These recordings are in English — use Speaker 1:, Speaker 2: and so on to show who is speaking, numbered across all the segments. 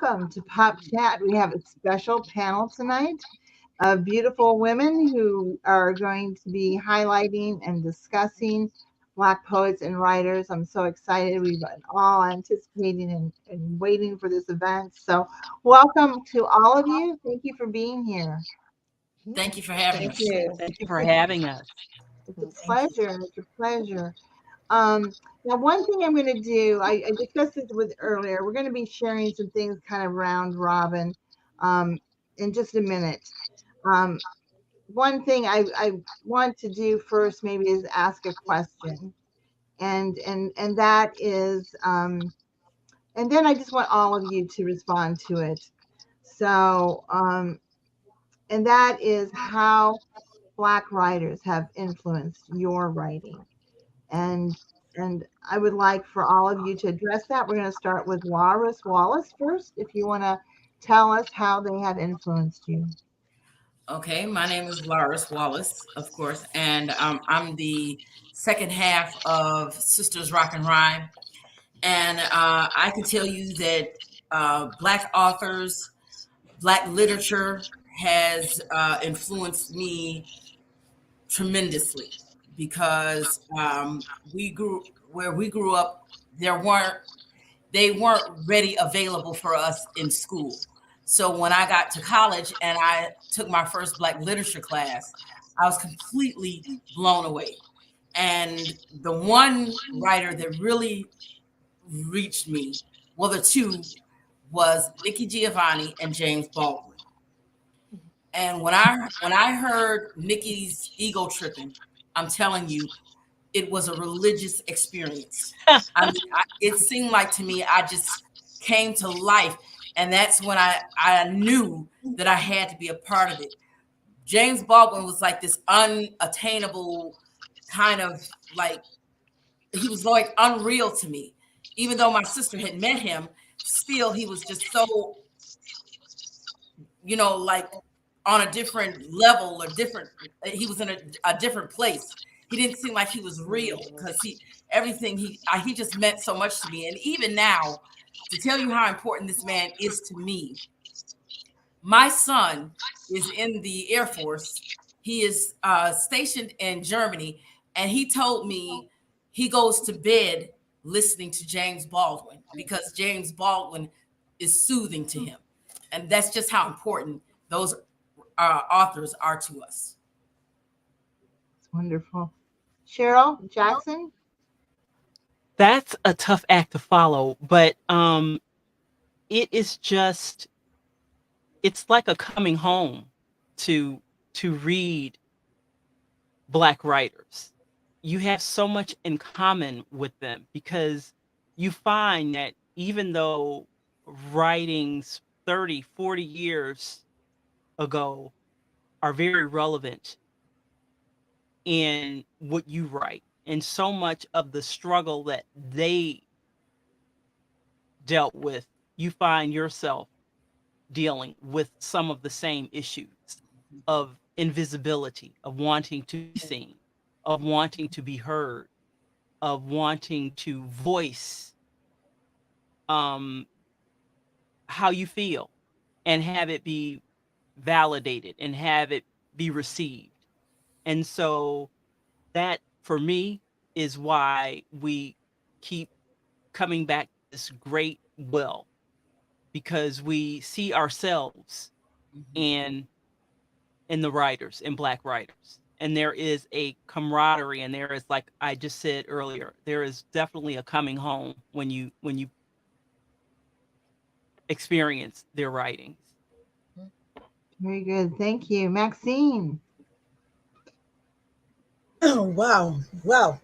Speaker 1: welcome to Pop Chat. We have a special panel tonight of beautiful women who are going to be highlighting and discussing Black poets and writers. I'm so excited. We've been all anticipating and waiting for this event. So, welcome to all of you. Thank you for being here.
Speaker 2: Thank you for having
Speaker 3: Thank
Speaker 2: us.
Speaker 3: you.
Speaker 4: Thank you for having us.
Speaker 1: It's a
Speaker 3: Thank you.
Speaker 1: pleasure. It's a pleasure. Now, one thing I'm going to do, I discussed this with earlier. We're going to be sharing some things kind of round robin in just a minute. Um, One thing I want to do first maybe is ask a question, and that is, and then I just want all of you to respond to it. So, and that is how Black writers have influenced your writing. And and I would like for all of you to address that. We're going to start with Wallace first. If you want to tell us how they have influenced you.
Speaker 2: Okay, my name is Wallace, of course, and I'm the second half of Sisters Rock and Rhyme. And I can tell you that Black authors, Black literature has influenced me tremendously because where we grew up, they weren't ready available for us in school. So when I got to college and I took my first Black literature class, I was completely blown away. And the one writer that really reached me, well, the two was Nikki Giovanni and James Baldwin. And when I heard Nikki's ego tripping, I'm telling you, it was a religious experience. It seemed like to me I just came to life, and that's when I knew that I had to be a part of it. James Baldwin was like this unattainable kind of like, he was like unreal to me. Even though my sister had met him, still he was just so, like on a different level or different. He was in a different place. He didn't seem like he was real because he just meant so much to me. And even now, to tell you how important this man is to me, my son is in the Air Force. He is stationed in Germany, and he told me he goes to bed listening to James Baldwin because James Baldwin is soothing to him. And that's just how important those authors are to us.
Speaker 1: It's wonderful. Cheryl Jackson.
Speaker 4: That's a tough act to follow, but it is just, it's like a coming home to read Black writers. You have so much in common with them because you find that even though writings 30, 40 years ago are very relevant in what you write, and so much of the struggle that they dealt with, you find yourself dealing with some of the same issues of invisibility, of wanting to be seen, of wanting to be heard, of wanting to voice um, how you feel and have it be validated and have it be received. And so that for me is why we keep coming back to this great well, because we see ourselves in the writers, in Black writers. And there is a camaraderie, and there is, like I just said earlier, there is definitely a coming home when you experience their writings.
Speaker 1: Very good. Thank you. Maxine.
Speaker 3: Oh, wow. Wow.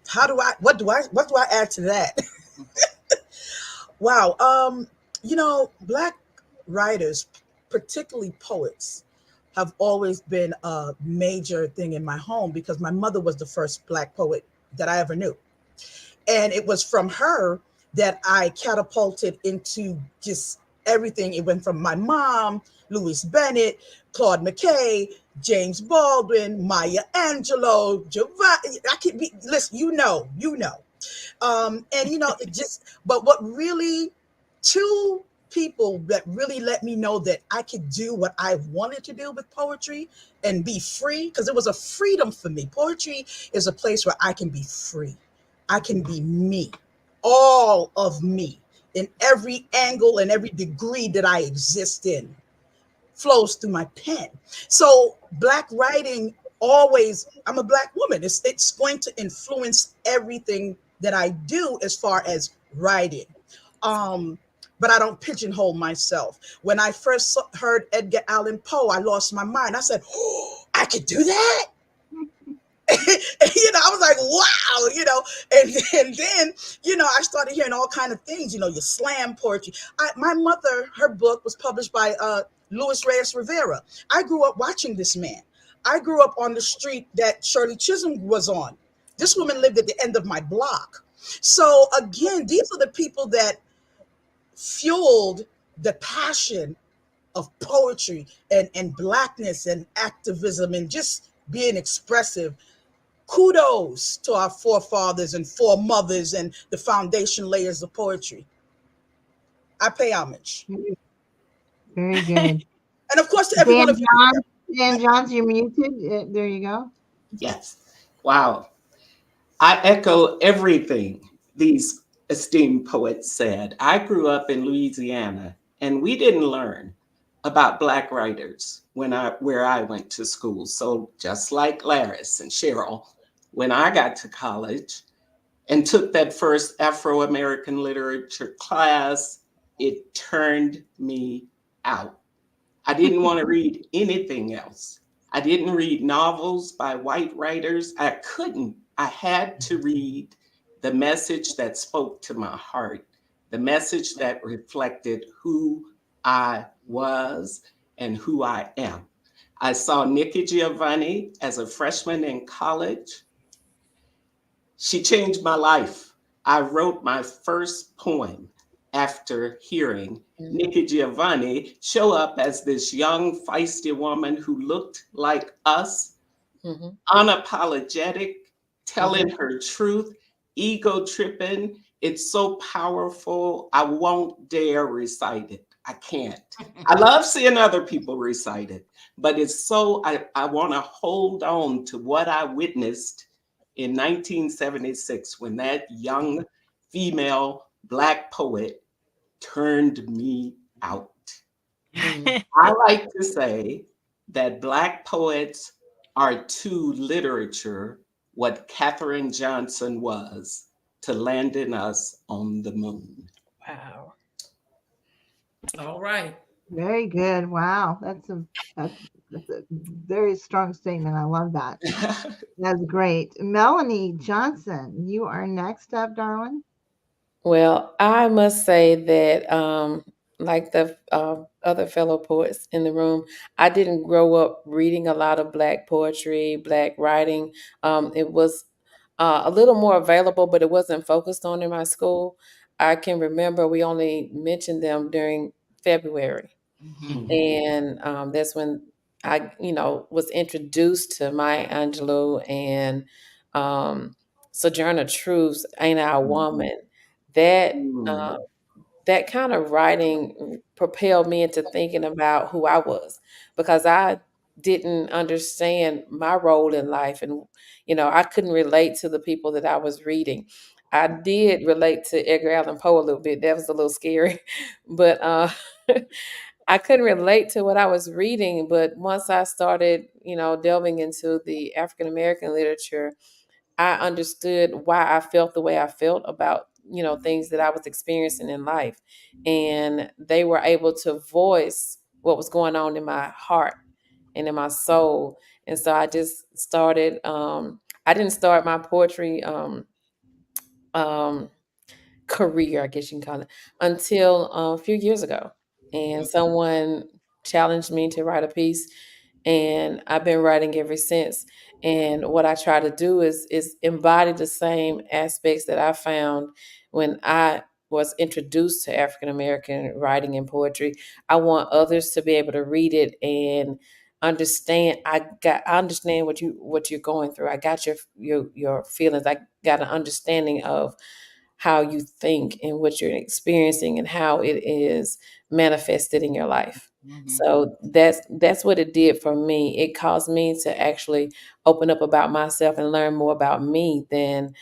Speaker 3: What do I add to that? Wow. Black writers, particularly poets, have always been a major thing in my home because my mother was the first Black poet that I ever knew. And it was from her that I catapulted into just everything. It went from my mom, Louise Bennett, Claude McKay, James Baldwin, Maya Angelou, Giovanni. I could be, listen, and it just, but what really, two people that really let me know that I could do what I wanted to do with poetry and be free, because it was a freedom for me. Poetry is a place where I can be free. I can be me, all of me, in every angle and every degree that I exist in flows through my pen. So black writing always, I'm a black woman. It's going to influence everything that I do as far as writing. Um, but I don't pigeonhole myself. When I first heard Edgar Allan Poe, I lost my mind. I said, oh, I could do that. I was like, wow, and then, I started hearing all kind of things, your slam poetry. My mother, her book was published by Luis Reyes Rivera. I grew up watching this man. I grew up on the street that Shirley Chisholm was on. This woman lived at the end of my block. So again, these are the people that fueled the passion of poetry and blackness and activism and just being expressive. Kudos to our forefathers and foremothers and the foundation layers of poetry. I pay homage.
Speaker 1: Very good.
Speaker 3: And of course, to every one
Speaker 1: Dan
Speaker 3: of you.
Speaker 1: Johns, Dan Johns, you're muted. There you go.
Speaker 5: Yes. Wow. I echo everything these esteemed poets said. I grew up in Louisiana, and we didn't learn about Black writers where I went to school. So just like Laris and Cheryl, when I got to college and took that first Afro-American literature class, it turned me out. I didn't want to read anything else. I didn't read novels by white writers. I couldn't. I had to read the message that spoke to my heart, the message that reflected who I was and who I am. I saw Nikki Giovanni as a freshman in college. She changed my life. I wrote my first poem after hearing Nikki Giovanni show up as this young, feisty woman who looked like us, unapologetic, telling her truth, ego tripping. It's so powerful. I won't dare recite it. I can't. I love seeing other people recite it, but it's so, I want to hold on to what I witnessed in 1976 when that young female Black poet turned me out. I like to say that Black poets are to literature what Katherine Johnson was to landing us on the moon.
Speaker 6: Wow.
Speaker 2: All right.
Speaker 1: Very good. Wow, that's a very strong statement. I love that. That's great. Melanie Johnson, you are next up, darling.
Speaker 6: Well, I must say that, like the other fellow poets in the room, I didn't grow up reading a lot of Black poetry, Black writing. It was a little more available, but it wasn't focused on in my school. I can remember we only mentioned them during February. And that's when I, was introduced to Maya Angelou and Sojourner Truth's Ain't I a Woman. That uh, that kind of writing propelled me into thinking about who I was, because I didn't understand my role in life, and I couldn't relate to the people that I was reading. I did relate to Edgar Allan Poe a little bit. That was a little scary, but I couldn't relate to what I was reading. But once I started, delving into the African American literature, I understood why I felt the way I felt about, things that I was experiencing in life. And they were able to voice what was going on in my heart and in my soul. And so I just started, I didn't start my poetry um, career, I guess you can call it, until a few years ago. And someone challenged me to write a piece, and I've been writing ever since. And what I try to do is embody the same aspects that I found when I was introduced to African American writing and poetry. I want others to be able to read it and understand. I understand what you're going through. I got your feelings. I got an understanding of how you think and what you're experiencing and how it is manifested in your life.
Speaker 2: Mhm.
Speaker 6: So that's what it did for me. It caused me to actually open up about myself and learn more about me than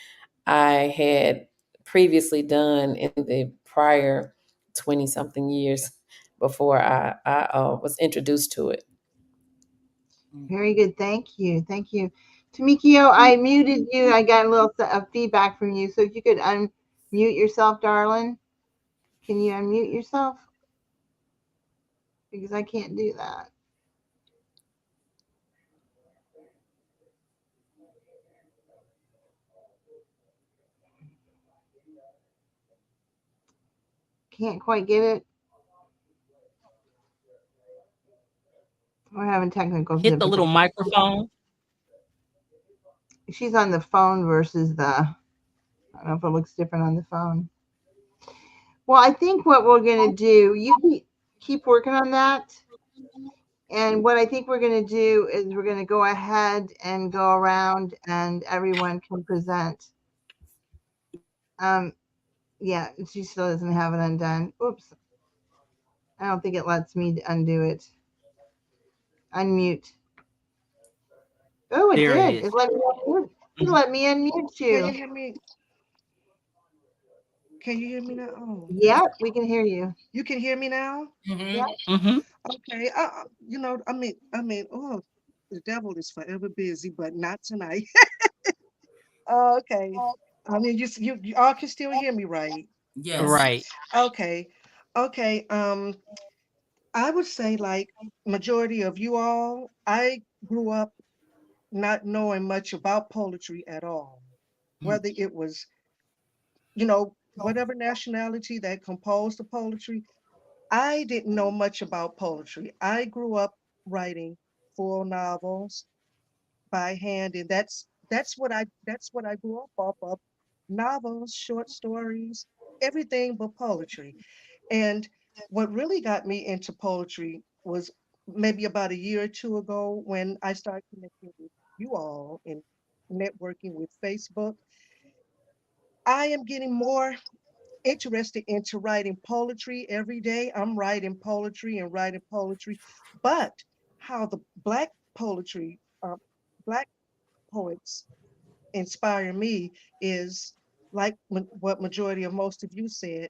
Speaker 6: I had previously done in the prior 20 something years before I was introduced to it.
Speaker 1: Very good. Thank you. Thank you. Tamikio, I muted you. I got a little feedback from you. So if you could unmute yourself, darling. Can you unmute yourself? Because I can't do that. Can't quite get it. We're having technical
Speaker 4: Hit the little
Speaker 1: difficulties.
Speaker 4: microphone.
Speaker 1: She's on the phone versus the, I don't know if it looks different on the phone. Well, I think what we're going to do, you keep working on that. And what I think we're going to do is we're going to go ahead and go around and everyone can present. Yeah, she still doesn't have it undone. Oops. I don't think it lets me undo it. Unmute. Oh, it
Speaker 4: There it
Speaker 1: did.
Speaker 4: is.
Speaker 1: It let me unmute
Speaker 7: Can you
Speaker 1: you.
Speaker 7: hear me? Can you hear me now? Oh,
Speaker 1: Yeah, we can hear you.
Speaker 7: you can hear me now?
Speaker 1: Yeah.
Speaker 2: Mhm.
Speaker 4: Mm-hmm.
Speaker 7: Okay. Oh, the devil is forever busy, but not tonight. Oh, okay. I mean, you all can still hear me, right?
Speaker 2: Yes.
Speaker 4: Right.
Speaker 7: Okay. Okay. I would say like majority of you all, I grew up not knowing much about poetry at all.
Speaker 2: Mm.
Speaker 7: Whether it was, whatever nationality that composed the poetry, I didn't know much about poetry. I grew up writing full novels by hand, and that's what I grew up off of. Novels, short stories, everything but poetry. And what really got me into poetry was maybe about a year or two ago when I started connecting with you all and networking with Facebook. I am getting more interested into writing poetry every day. I'm writing poetry and writing poetry, but how the poetry, black poets inspire me is like what majority of most of you said.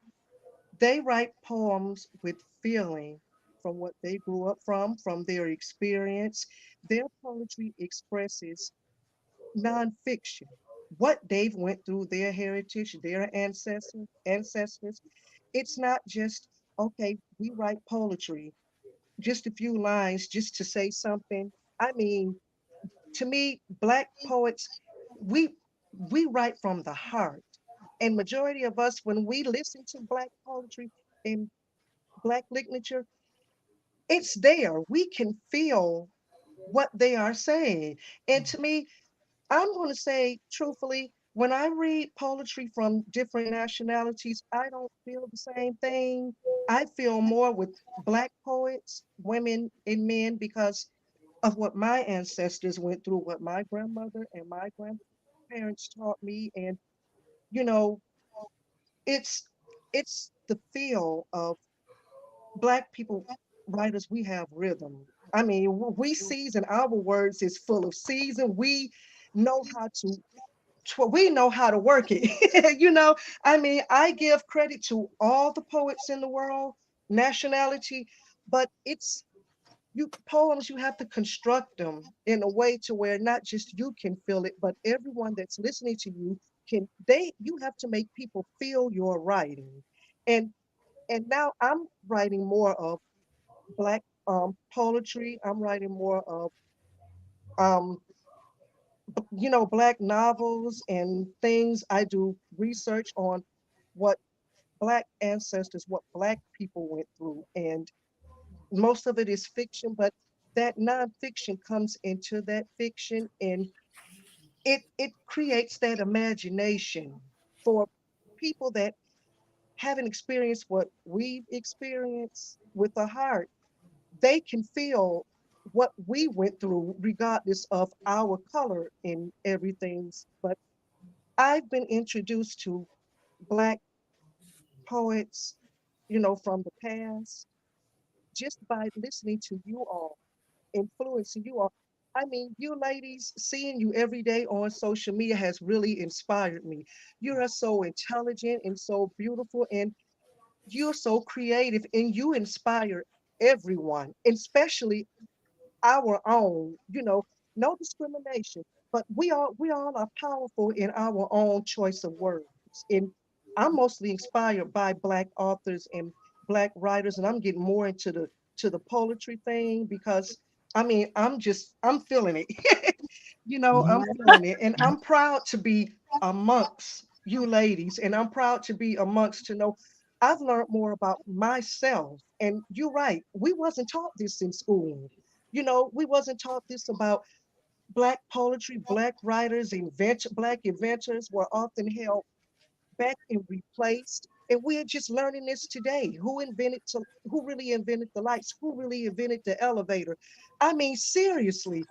Speaker 7: They write poems with feeling from what they grew up from their experience. Their poetry expresses nonfiction, what they've went through, their heritage, their ancestors. It's not just, okay, we write poetry, just a few lines just to say something. I mean, to me, black poets, we we write from the heart. And majority of us, when we listen to black poetry and black literature, it's there. We can feel what they are saying. And to me, I'm going to say truthfully, when I read poetry from different nationalities, I don't feel the same thing. I feel more with black poets, women and men, because of what my ancestors went through, what my grandmother and my grandparents taught me. And, you know, it's it's the feel of black people writers. We have rhythm. I mean, we season our words is full of season. We know how to we know how to work it. I mean, I give credit to all the poets in the world, nationality, but it's you poems, you have to construct them in a way to where not just you can feel it, but everyone that's listening to you can they you have to make people feel your writing. And and now I'm writing more of black poetry. I'm writing more of um black novels and things. I do research on what black ancestors, what black people went through, and most of it is fiction, but that nonfiction comes into that fiction, and it creates that imagination for people that haven't experienced what we've experienced with the heart. They can feel what we went through regardless of our color and everything. But I've been introduced to Black poets, from the past, just by listening to you all, influencing you all. I mean, you ladies, seeing you every day on social media has really inspired me. You are so intelligent and so beautiful, and you're so creative, and you inspire everyone, especially our own, no discrimination, but we all are powerful in our own choice of words. And I'm mostly inspired by Black authors and Black writers, and I'm getting more into the poetry thing because I mean I'm feeling it. I'm feeling it. And I'm proud to be amongst you ladies, and I'm proud to be amongst to know I've learned more about myself. And you're right, we wasn't taught this in school. We wasn't taught this about Black poetry, Black writers, Black inventors were often held back and replaced. And we're just learning this today. Who really invented the lights? Who really invented the elevator? I mean, seriously.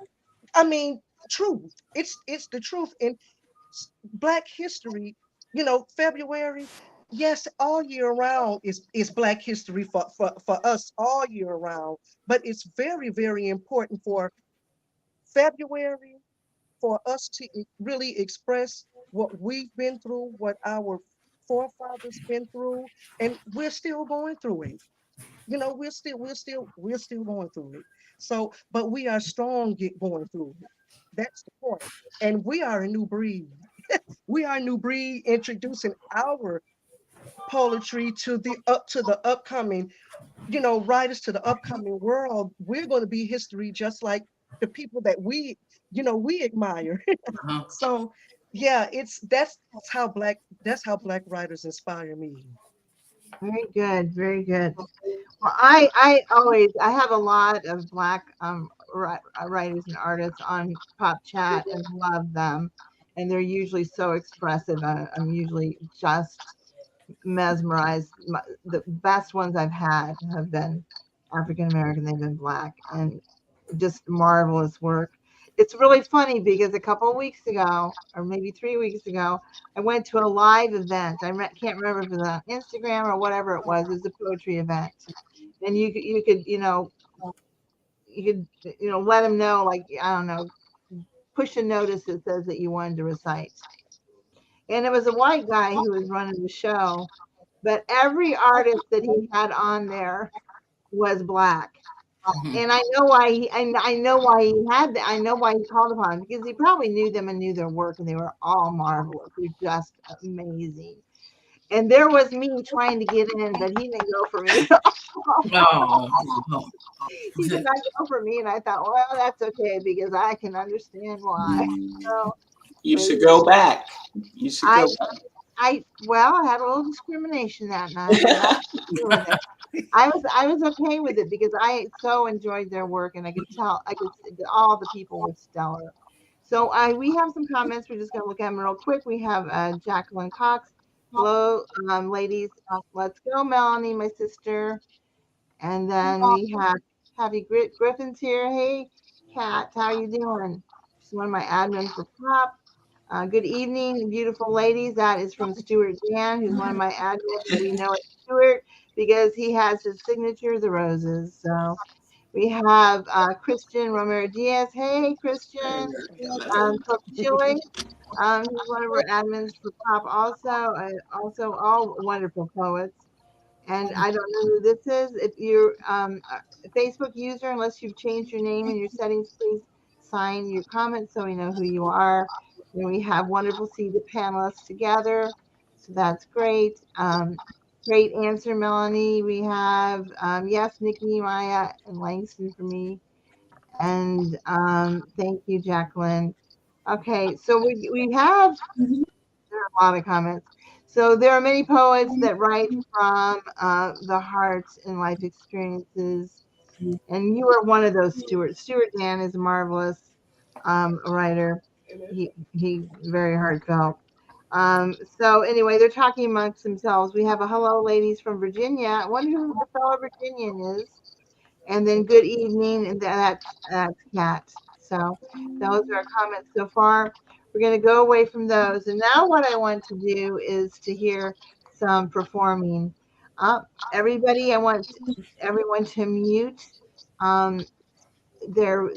Speaker 7: I mean, truth. It's the truth. And Black history, February, yes, all year round is Black history for us all year round. But it's very, very important for February for us to really express what we've been through, what our forefathers been through, and we're still going through it. We're still going through it. So, but we are strong going through it. That's the point. And we are a new breed. We are a new breed introducing our poetry to the upcoming, writers, to the upcoming world. We're going to be history just like the people that we admire.
Speaker 2: Uh-huh.
Speaker 7: So yeah, that's how black writers inspire me.
Speaker 1: Very good, very good. Well, I have a lot of Black writers and artists on Pop Chat and love them, and they're usually so expressive. I'm usually just mesmerized. The best ones I've had have been African American. They've been Black, and just marvelous work. It's really funny because a couple of weeks ago, or maybe 3 weeks ago, I went to a live event. Can't remember if it was on Instagram or whatever it was. It was a poetry event, and you could let them know, like, I don't know, push a notice that says that you wanted to recite. And it was a white guy who was running the show, but every artist that he had on there was Black.
Speaker 2: Mhm.
Speaker 1: And I know why he had that. I know why he called upon them, because he probably knew them and knew their work, and they were all marvelous. They're just amazing. And there was me trying to get in, but he didn't go for me.
Speaker 2: Oh, oh.
Speaker 1: He did not go for me, and I thought, well, that's okay because I can understand why. So,
Speaker 5: You
Speaker 1: but
Speaker 5: should go back. You should
Speaker 1: I,
Speaker 5: go back.
Speaker 1: I had a little discrimination that night, but I was okay with it. I was okay with it because I so enjoyed their work, and I could see that all the people were stellar. So we have some comments. We're just going to look at them real quick. We have Jacqueline Cox. Hello, ladies. Let's go, Melanie, my sister. And then we have Griffin's here. Hey, Kat, how you doing? She's one of my admin for Pop. Good evening, beautiful ladies. That is from Stuart Dan, who's one of my admins, and we know it's Stuart because he has his signature, the roses. So we have Christian Romero Diaz. Hey, Christian. From Chile. He's one of our admins for Pop also. Also, all wonderful poets. And I don't know who this is. If you're a Facebook user, unless you've changed your name in your settings, please sign your comments so we know who you are. And we have wonderful see the panelists together. So that's great. Great answer, Melanie. We have, yes, Nikki, Maya, and Langston for me. And thank you, Jacqueline. Okay, so we have there are a lot of comments. So there are many poets that write from the heart and life experiences, and you are one of those. Stuart Dan is a marvelous writer. He's very heartfelt. So anyway, they're talking amongst themselves. We have a hello, ladies from Virginia. I wonder who the fellow Virginian is. And then good evening, and that's Kat. So those are our comments so far. we're going to go away from those. And now what I want to do is to hear some performing. Uh, Everybody, I want everyone to mute um, their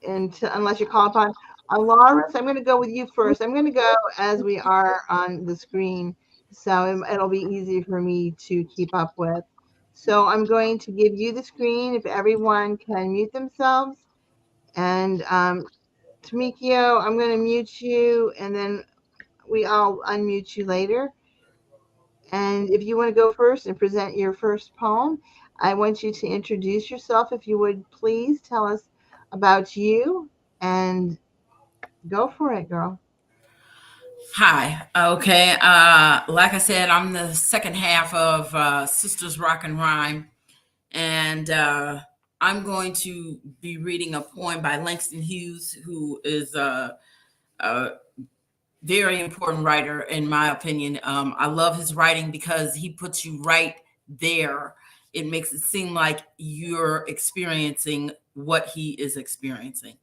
Speaker 1: and unless you call upon Lawrence, I'm going to go with you first. I'm going to go as we are on the screen, so it'll be easy for me to keep up with. So I'm going to give you the screen if everyone can mute themselves. And Tamikio, I'm going to mute you, and then I'll unmute you later. And if you want to go first and present your first poem, I want you to introduce yourself, if you would please tell us about you and go for it, girl.
Speaker 2: Hi. Okay. Like I said, I'm the second half of Sisters Rock and Rhyme, and I'm going to be reading a poem by Langston Hughes, who is a very important writer, in my opinion. I love his writing because he puts you right there. It makes it seem like you're experiencing what he is experiencing.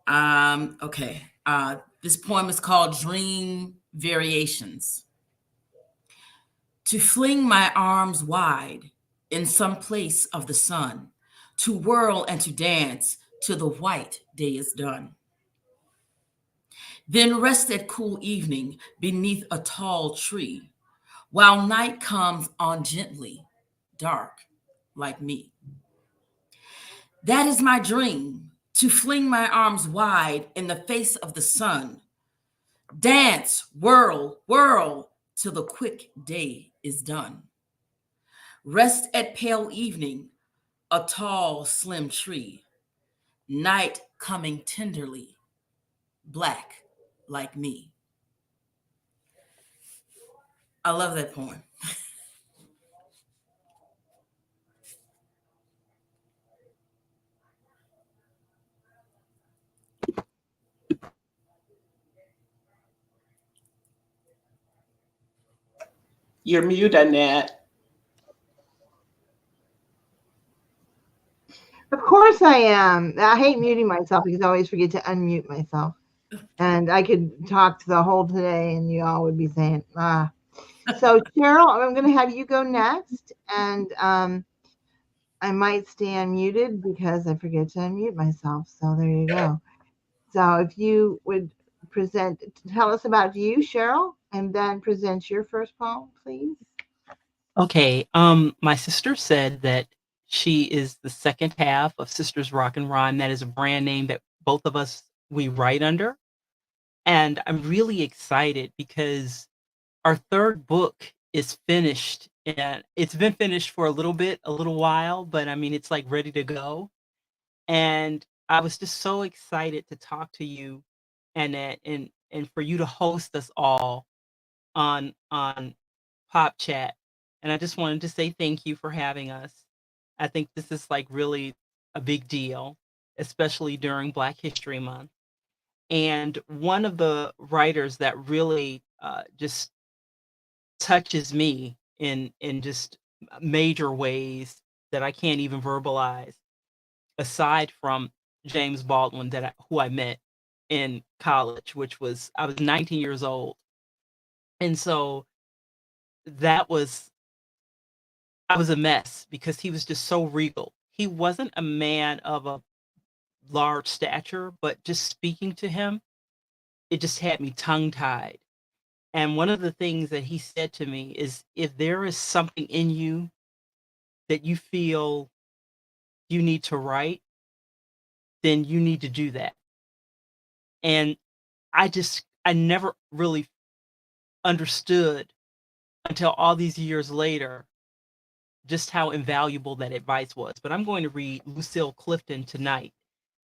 Speaker 2: Okay. This poem is called Dream Variations. To fling my arms wide in some place of the sun, to whirl and to dance till the white day is done. Then rest at cool evening beneath a tall tree, while night comes on gently, dark like me. That is my dream, to fling my arms wide in the face of the sun, dance, whirl, whirl, till the quick day is done. Rest at pale evening, a tall, slim tree, night coming tenderly, black like me. I love that poem.
Speaker 5: You're mute, Annette.
Speaker 1: Of course I am. I hate muting myself because I always forget to unmute myself. And I could talk to the whole today and you all would be saying, ah. So Cheryl, I'm going to have you go next. And I might stay unmuted because I forget to unmute myself. So there you go. So if you would tell us about you, Cheryl, and then present your first poem, please.
Speaker 4: Okay. My sister said that she is the second half of Sisters Rock and Rhyme. That is a brand name that both of us we write under. And I'm really excited because our third book is finished, and it's been finished for a little while, but I mean it's like ready to go. And I was just so excited to talk to you and for you to host us all on Pop Chat. And I just wanted to say thank you for having us. I think this is like really a big deal, especially during Black History Month. And one of the writers that really just touches me in just major ways that I can't even verbalize, aside from James Baldwin, who I met in college, which was I was 19 years old, and so that was I was a mess because he was just so regal. He wasn't a man of a large stature, but just speaking to him, it just had me tongue tied. And one of the things that he said to me is, if there is something in you that you feel you need to write, then you need to do that. And I never really understood until all these years later just how invaluable that advice was. But I'm going to read Lucille Clifton tonight.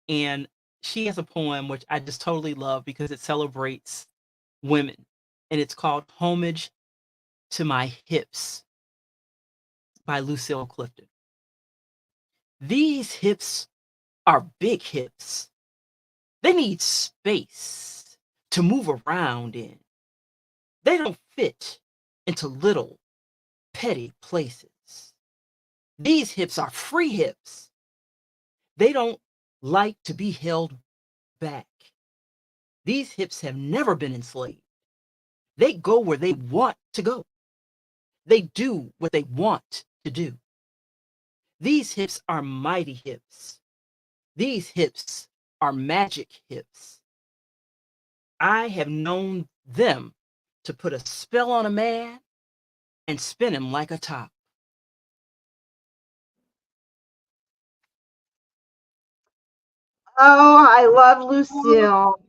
Speaker 4: And she has a poem which I just totally love because it celebrates women. And it's called Homage to My Hips by Lucille Clifton. These hips are big hips. They need space to move around in. They don't fit into little petty places. These hips are free hips. They don't like to be held back. These hips have never been enslaved. They go where they want to go. They do what they want to do. These hips are mighty hips. These hips are magic hips. I have known them to put a spell on a man and spin him like a top.
Speaker 1: Oh, I love Lucille.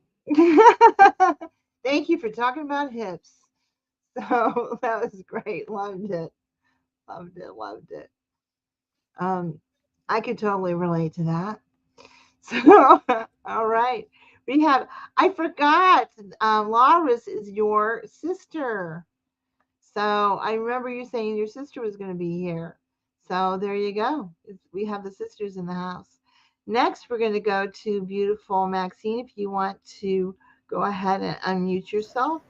Speaker 1: Thank you for talking about hips. So that was great. Loved it. Loved it. Loved it. Um, I could totally relate to that. So, all right. We have, I forgot, Laura's is your sister. So I remember you saying your sister was going to be here. So there you go. We have the sisters in the house. Next, we're going to go to beautiful Maxine. If you want to go ahead and unmute yourself,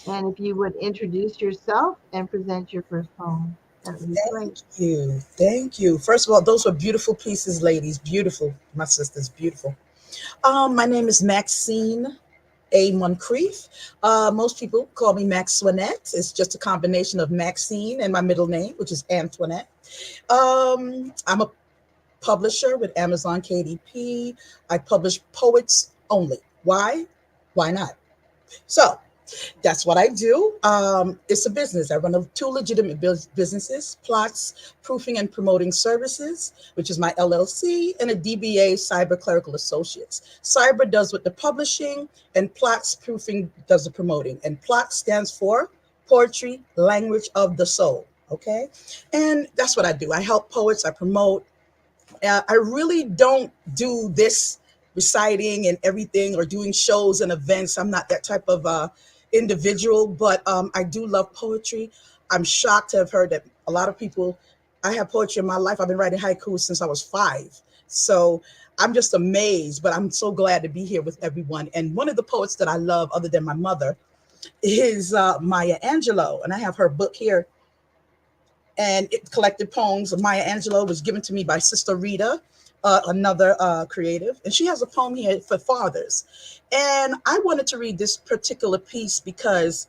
Speaker 1: and if you would introduce yourself and present your first poem, that would be great.
Speaker 3: Thank you. Thank you. First of all, those were beautiful pieces, ladies. Beautiful. My sister's beautiful. My name is Maxine A. Moncrieffe. Most people call me Maxwinette. It's just a combination of Maxine and my middle name, which is Antoinette. I'm a publisher with Amazon KDP. I publish poets only. Why? Why not? So that's what I do. It's a business. I run two legitimate businesses: Plots Proofing and Promoting Services, which is my LLC, and a DBA, Cyber Clerical Associates. Cyber does with the publishing, and Plots Proofing does the promoting. And Plot stands for Poetry, Language of the Soul. Okay, and that's what I do. I help poets. I promote. I really don't do this reciting and everything or doing shows and events. I'm not that type of individual, but I do love poetry. I'm shocked to have heard that a lot of people, I have poetry in my life. I've been writing haiku since I was 5. So I'm just amazed, but I'm so glad to be here with everyone. And one of the poets that I love, other than my mother, is Maya Angelou. And I have her book here, and it collected poems of Maya Angelou. Was given to me by Sister Rita, another creative, and she has a poem here for fathers. And I wanted to read this particular piece because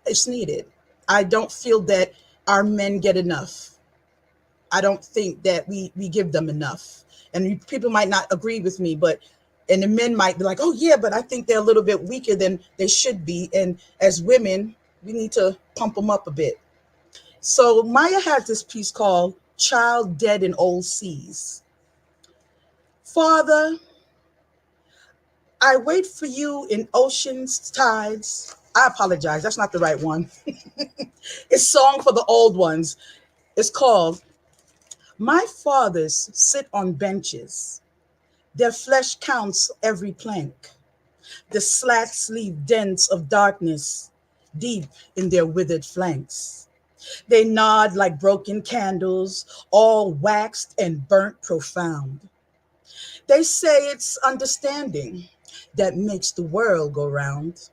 Speaker 3: it's needed. I don't feel that our men get enough. I don't think that we give them enough. And people might not agree with me, but and the men might be like, oh yeah, but I think they're a little bit weaker than they should be. And as women, we need to pump them up a bit. So Maya has this piece called Child Dead in Old Seas. Father, I wait for you in ocean's tides. I apologize, that's not the right one. It's Song for the Old Ones. It's called My Fathers Sit on Benches. Their flesh counts every plank. The slats leave dents of darkness deep in their withered flanks. They nod like broken candles, all waxed and burnt profound. They say it's understanding that makes the world go round.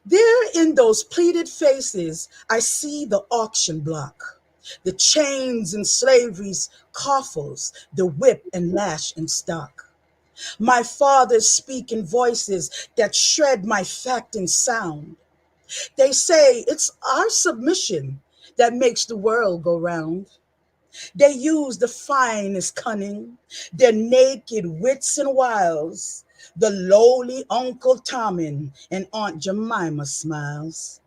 Speaker 3: There in those pleated faces, I see the auction block, the chains and slavery's coffles, the whip and lash in stock. My fathers speak in voices that shred my fact and sound. They say it's our submission that makes the world go round. They use the finest cunning, their naked wits and wiles. The lowly Uncle Tommen and Aunt Jemima smiles.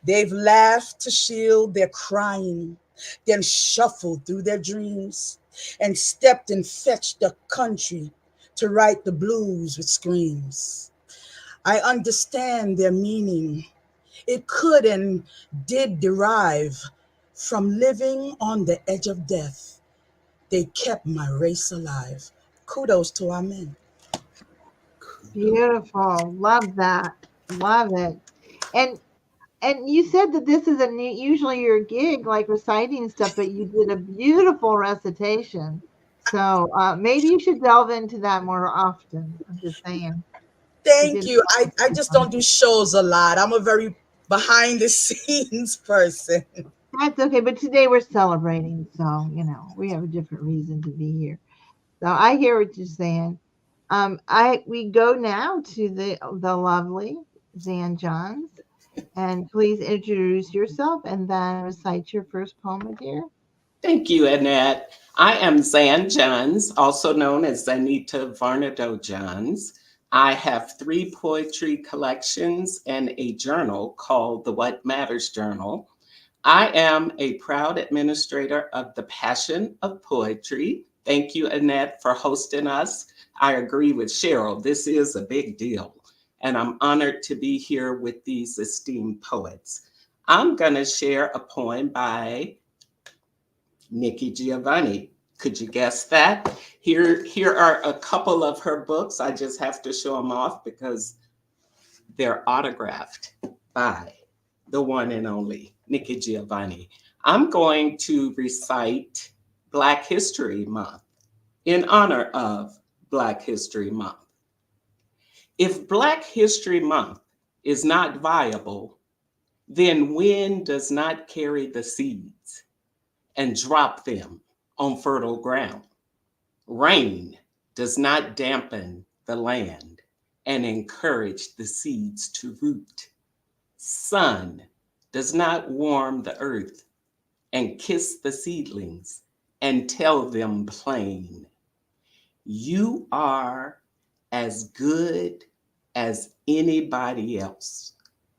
Speaker 3: They've laughed to shield their crying, then shuffled through their dreams and stepped and fetched the country to write the blues with screams. I understand their meaning. It could and did derive from living on the edge of death. They kept my race alive. Kudos to our men.
Speaker 1: Beautiful. Love that. Love it. And and you said that this is usually your gig, like reciting stuff, but you did a beautiful recitation. So maybe you should delve into that more often. I'm just saying. You
Speaker 3: Thank
Speaker 1: did.
Speaker 3: you. I just don't do shows a lot. I'm a very behind the scenes person.
Speaker 1: That's okay. But today we're celebrating, so we have a different reason to be here. So I hear what you're saying. We go now to the lovely Zan Johns, and please introduce yourself and then recite your first poem, my dear.
Speaker 5: Thank you, Annette. I am Zan Johns, also known as Zanita Varnado Johns. I have 3 poetry collections and a journal called the What Matters Journal. I am a proud administrator of the Passion of Poetry. Thank you, Annette, for hosting us. I agree with Cheryl. This is a big deal, and I'm honored to be here with these esteemed poets. I'm going to share a poem by Nikki Giovanni. Could you guess that? Here are a couple of her books. I just have to show them off because they're autographed by the one and only Nikki Giovanni. I'm going to recite Black History Month in honor of Black History Month. If Black History Month is not viable, then wind does not carry the seeds and drop them on fertile ground. Rain does not dampen the land and encourage the seeds to root. Sun does not warm the earth and kiss the seedlings and tell them plain, you are as good as anybody else.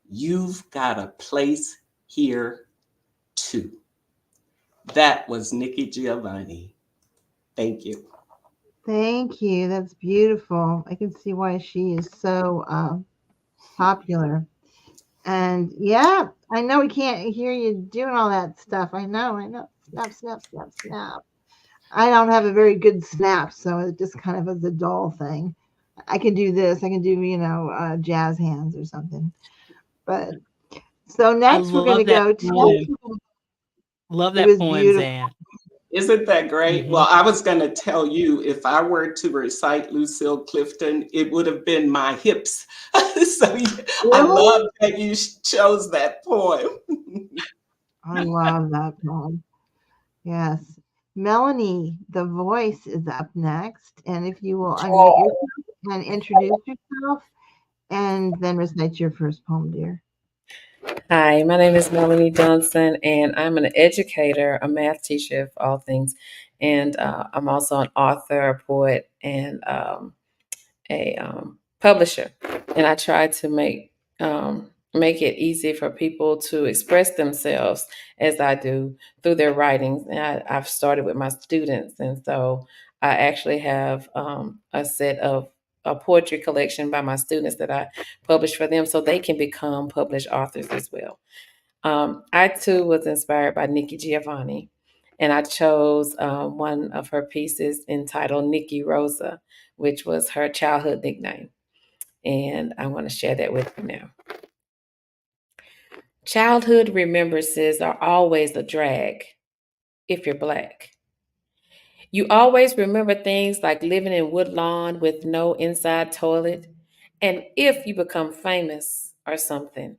Speaker 5: You've got a place here too. That was Nikki Giovanni. Thank you.
Speaker 1: Thank you. That's beautiful. I can see why she is so popular. And yeah, I know we can't hear you doing all that stuff. I know, I know. Snap, snap, snap, snap. I don't have a very good snap, so it just kind of is a dull thing. I can do this. I can do, jazz hands or something. But so
Speaker 4: I
Speaker 1: next we're going
Speaker 4: love
Speaker 1: to
Speaker 4: that
Speaker 1: go to.
Speaker 4: poem. Love
Speaker 1: It
Speaker 4: that
Speaker 1: was
Speaker 4: poem,
Speaker 1: beautiful.
Speaker 4: Zan.
Speaker 5: Isn't that great?
Speaker 4: Hmm.
Speaker 5: Well, I was going to tell you if I were to recite Lucille Clifton, it would have been my hips. So I
Speaker 1: Really?
Speaker 5: love that you chose that poem.
Speaker 1: I love that poem. Yes. Melanie, the voice is up next. And if you will unmute yourself and introduce yourself and then recite your first poem, dear.
Speaker 6: Hi, my name is Melanie Johnson, and I'm an educator, a math teacher of all things, and I'm also an author, a poet, and a publisher. And I try to make it easy for people to express themselves as I do through their writings. And I've started with my students, and so I actually have a set of a poetry collection by my students that I publish for them so they can become published authors as well. I too was inspired by Nikki Giovanni, and I chose one of her pieces entitled Nikki Rosa, which was her childhood nickname. And I want to share that with you now. Childhood remembrances are always a drag if you're Black. You always remember things like living in Woodlawn with no inside toilet, and if you become famous or something.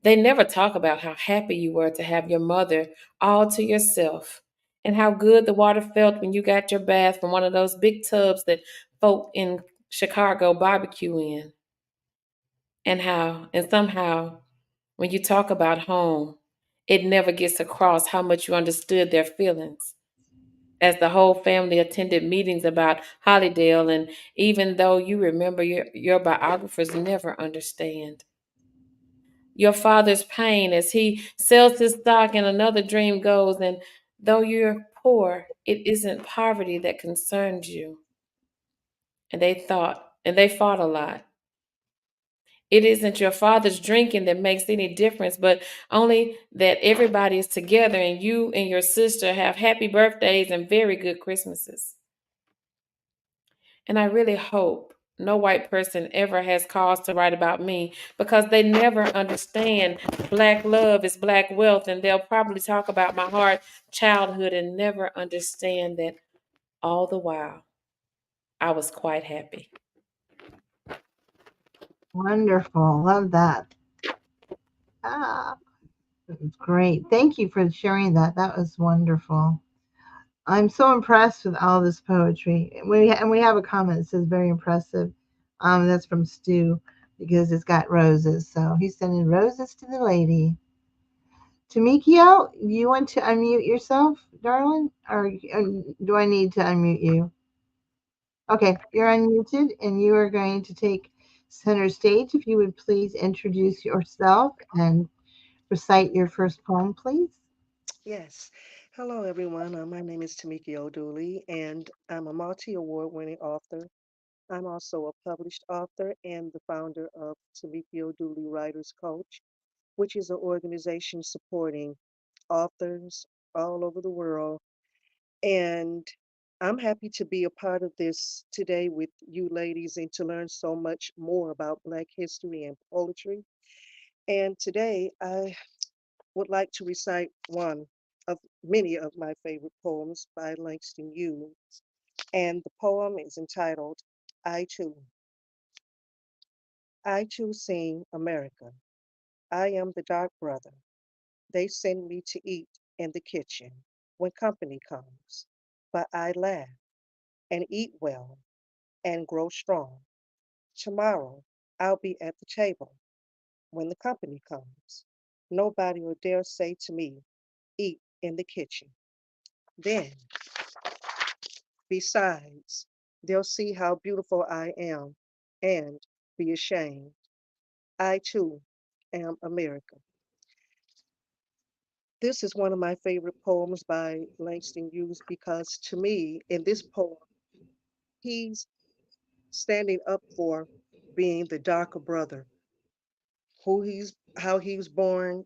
Speaker 6: They never talk about how happy you were to have your mother all to yourself and how good the water felt when you got your bath from one of those big tubs that folk in Chicago barbecue in. And somehow, when you talk about home, it never gets across how much you understood their feelings. As the whole family attended meetings about Hollydale, and even though you remember your biographers never understand your father's pain as he sells his stock and another dream goes. And though you're poor, it isn't poverty that concerns you. And they fought a lot. It isn't your father's drinking that makes any difference, but only that everybody is together and you and your sister have happy birthdays and very good Christmases. And I really hope no white person ever has cause to write about me because they never understand Black love is Black wealth. And they'll probably talk about my hard childhood and never understand that all the while I was quite happy.
Speaker 1: Wonderful. Love that. Ah, that's great. Thank you for sharing that. That was wonderful. I'm so impressed with all this poetry. And we have a comment that says very impressive. That's from Stu because it's got roses. So he's sending roses to the lady. Tamikio, you want to unmute yourself, darling, or do I need to unmute you? Okay, you're unmuted, and you are going to take center stage. If you would please introduce yourself and recite your first poem, please.
Speaker 7: Yes. Hello, everyone. My name is Tamiki Dooley, and I'm a multi-award winning author. I'm also a published author and the founder of Tamiki Dooley Writers Coach, which is an organization supporting authors all over the world. And I'm happy to be a part of this today with you ladies and to learn so much more about Black history and poetry. And today I would like to recite one of many of my favorite poems by Langston Hughes. And the poem is entitled I Too. I too sing America. I am the dark brother. They send me to eat in the kitchen when company comes. But I laugh and eat well and grow strong. Tomorrow I'll be at the table when the company comes. Nobody will dare say to me, eat in the kitchen. Then, besides, they'll see how beautiful I am and be ashamed. I too am America. This is one of my favorite poems by Langston Hughes because to me, in this poem, he's standing up for being the darker brother, how he was born,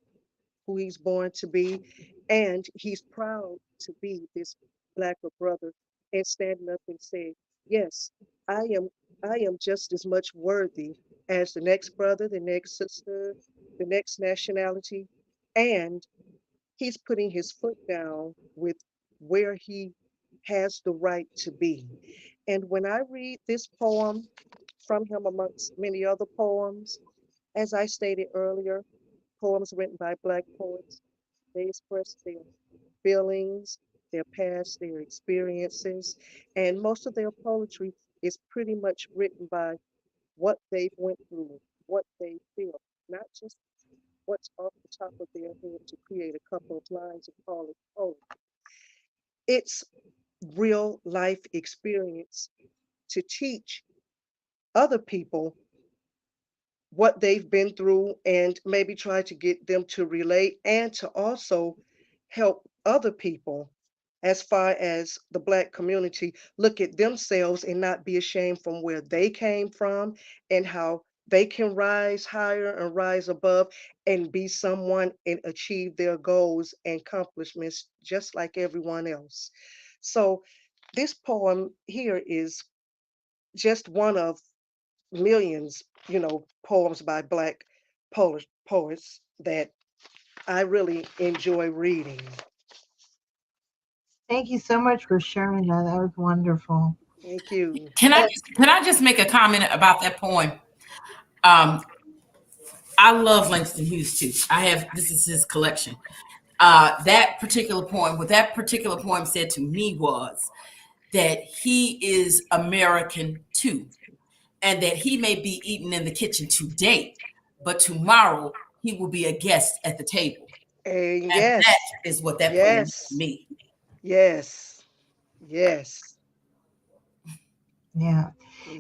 Speaker 7: who he's born to be, and he's proud to be this blacker brother and standing up and saying, "Yes, I am. I am just as much worthy as the next brother, the next sister, the next nationality," and he's putting his foot down with where he has the right to be. And when I read this poem from him, amongst many other poems, as I stated earlier, poems written by Black poets, they express their feelings, their past, their experiences, and most of their poetry is pretty much written by what they've went through, what they feel, not just what's off the top of their head to create a couple of lines and call it poetry. It's real life experience to teach other people what they've been through and maybe try to get them to relate and to also help other people as far as the Black community look at themselves and not be ashamed from where they came from and how they can rise higher and rise above and be someone and achieve their goals and accomplishments just like everyone else. So this poem here is just one of millions, poems by Black poets that I really enjoy reading.
Speaker 1: Thank you so much for sharing that. That was wonderful.
Speaker 7: Thank you.
Speaker 2: Can I just make a comment about that poem? Um, I love Langston Hughes too. I have this is his collection. That particular poem, what that particular poem said to me was that he is American too, and that he may be eating in the kitchen today, but tomorrow he will be a guest at the table.
Speaker 7: And
Speaker 2: And that
Speaker 7: yes,
Speaker 2: is what that poem meant to
Speaker 7: yes,
Speaker 2: me.
Speaker 7: yes, yes.
Speaker 1: Yeah.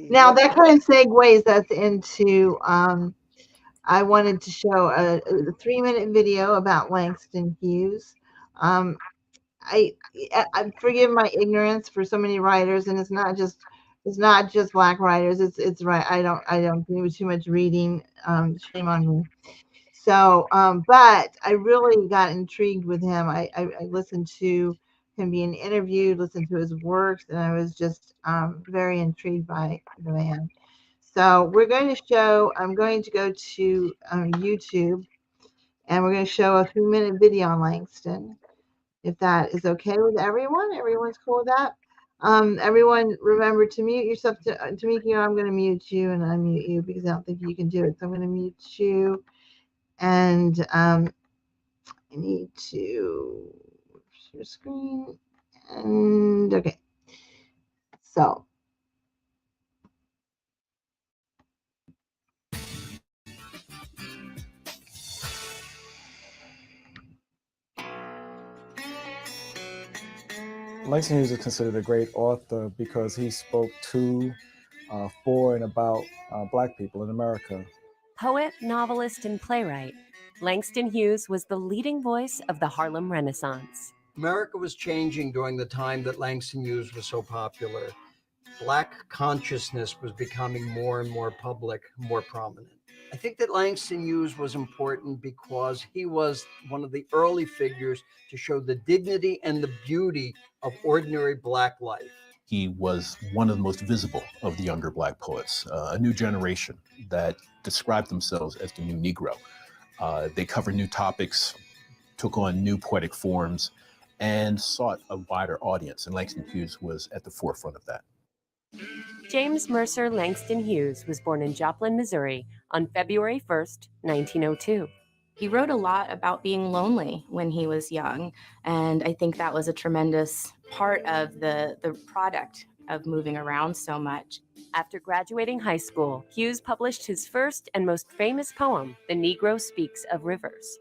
Speaker 1: Now
Speaker 7: Yep.
Speaker 1: that kind of segues us into I wanted to show a 3-minute video about Langston Hughes. Um, I forgive my ignorance for so many writers, and it's not just black writers. It's right. I don't do too much reading. Shame on me. So, but I really got intrigued with him. I listened to him being interviewed, listened to his works, and I was just very intrigued by the man. So we're going to show. I'm going to go to YouTube, and we're going to show a 3-minute video on Langston, if that is okay with everyone. Everyone's cool with that. Everyone, remember to mute yourself. Tamiki, I'm going to mute you and unmute you because I don't think you can do it. So I'm going to mute you, and I need to share screen And okay, so
Speaker 8: Langston Hughes is considered a great author because he spoke to, for, and about Black people in America.
Speaker 9: Poet, novelist, and playwright, Langston Hughes was the leading voice of the Harlem Renaissance.
Speaker 10: America was changing during the time that Langston Hughes was so popular. Black consciousness was becoming more and more public, more prominent. I think that Langston Hughes was important because he was one of the early figures to show the dignity and the beauty of ordinary Black life.
Speaker 11: He was one of the most visible of the younger Black poets, a new generation that described themselves as the new Negro. They covered new topics, took on new poetic forms, and sought a wider audience, and Langston Hughes was at the forefront of that.
Speaker 9: James Mercer Langston Hughes was born in Joplin, Missouri on February 1st, 1902.
Speaker 12: He wrote a lot about being lonely when he was young, and I think that was a tremendous part of the product of moving around so much.
Speaker 9: After graduating high school, Hughes published his first and most famous poem, The Negro Speaks of Rivers.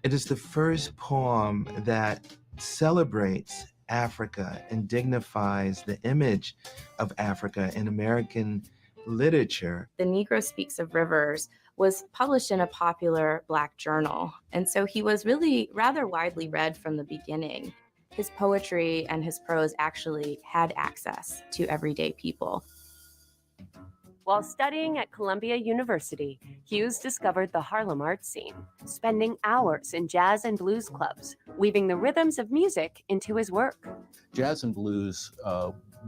Speaker 13: It is the first poem that celebrates Africa and dignifies the image of Africa in American literature.
Speaker 12: The Negro Speaks of Rivers was published in a popular Black journal, and so he was really rather widely read from the beginning. His poetry and his prose actually had access to everyday people.
Speaker 9: While studying at Columbia University, Hughes discovered the Harlem art scene, spending hours in jazz and blues clubs, weaving the rhythms of music into his work.
Speaker 11: Jazz and blues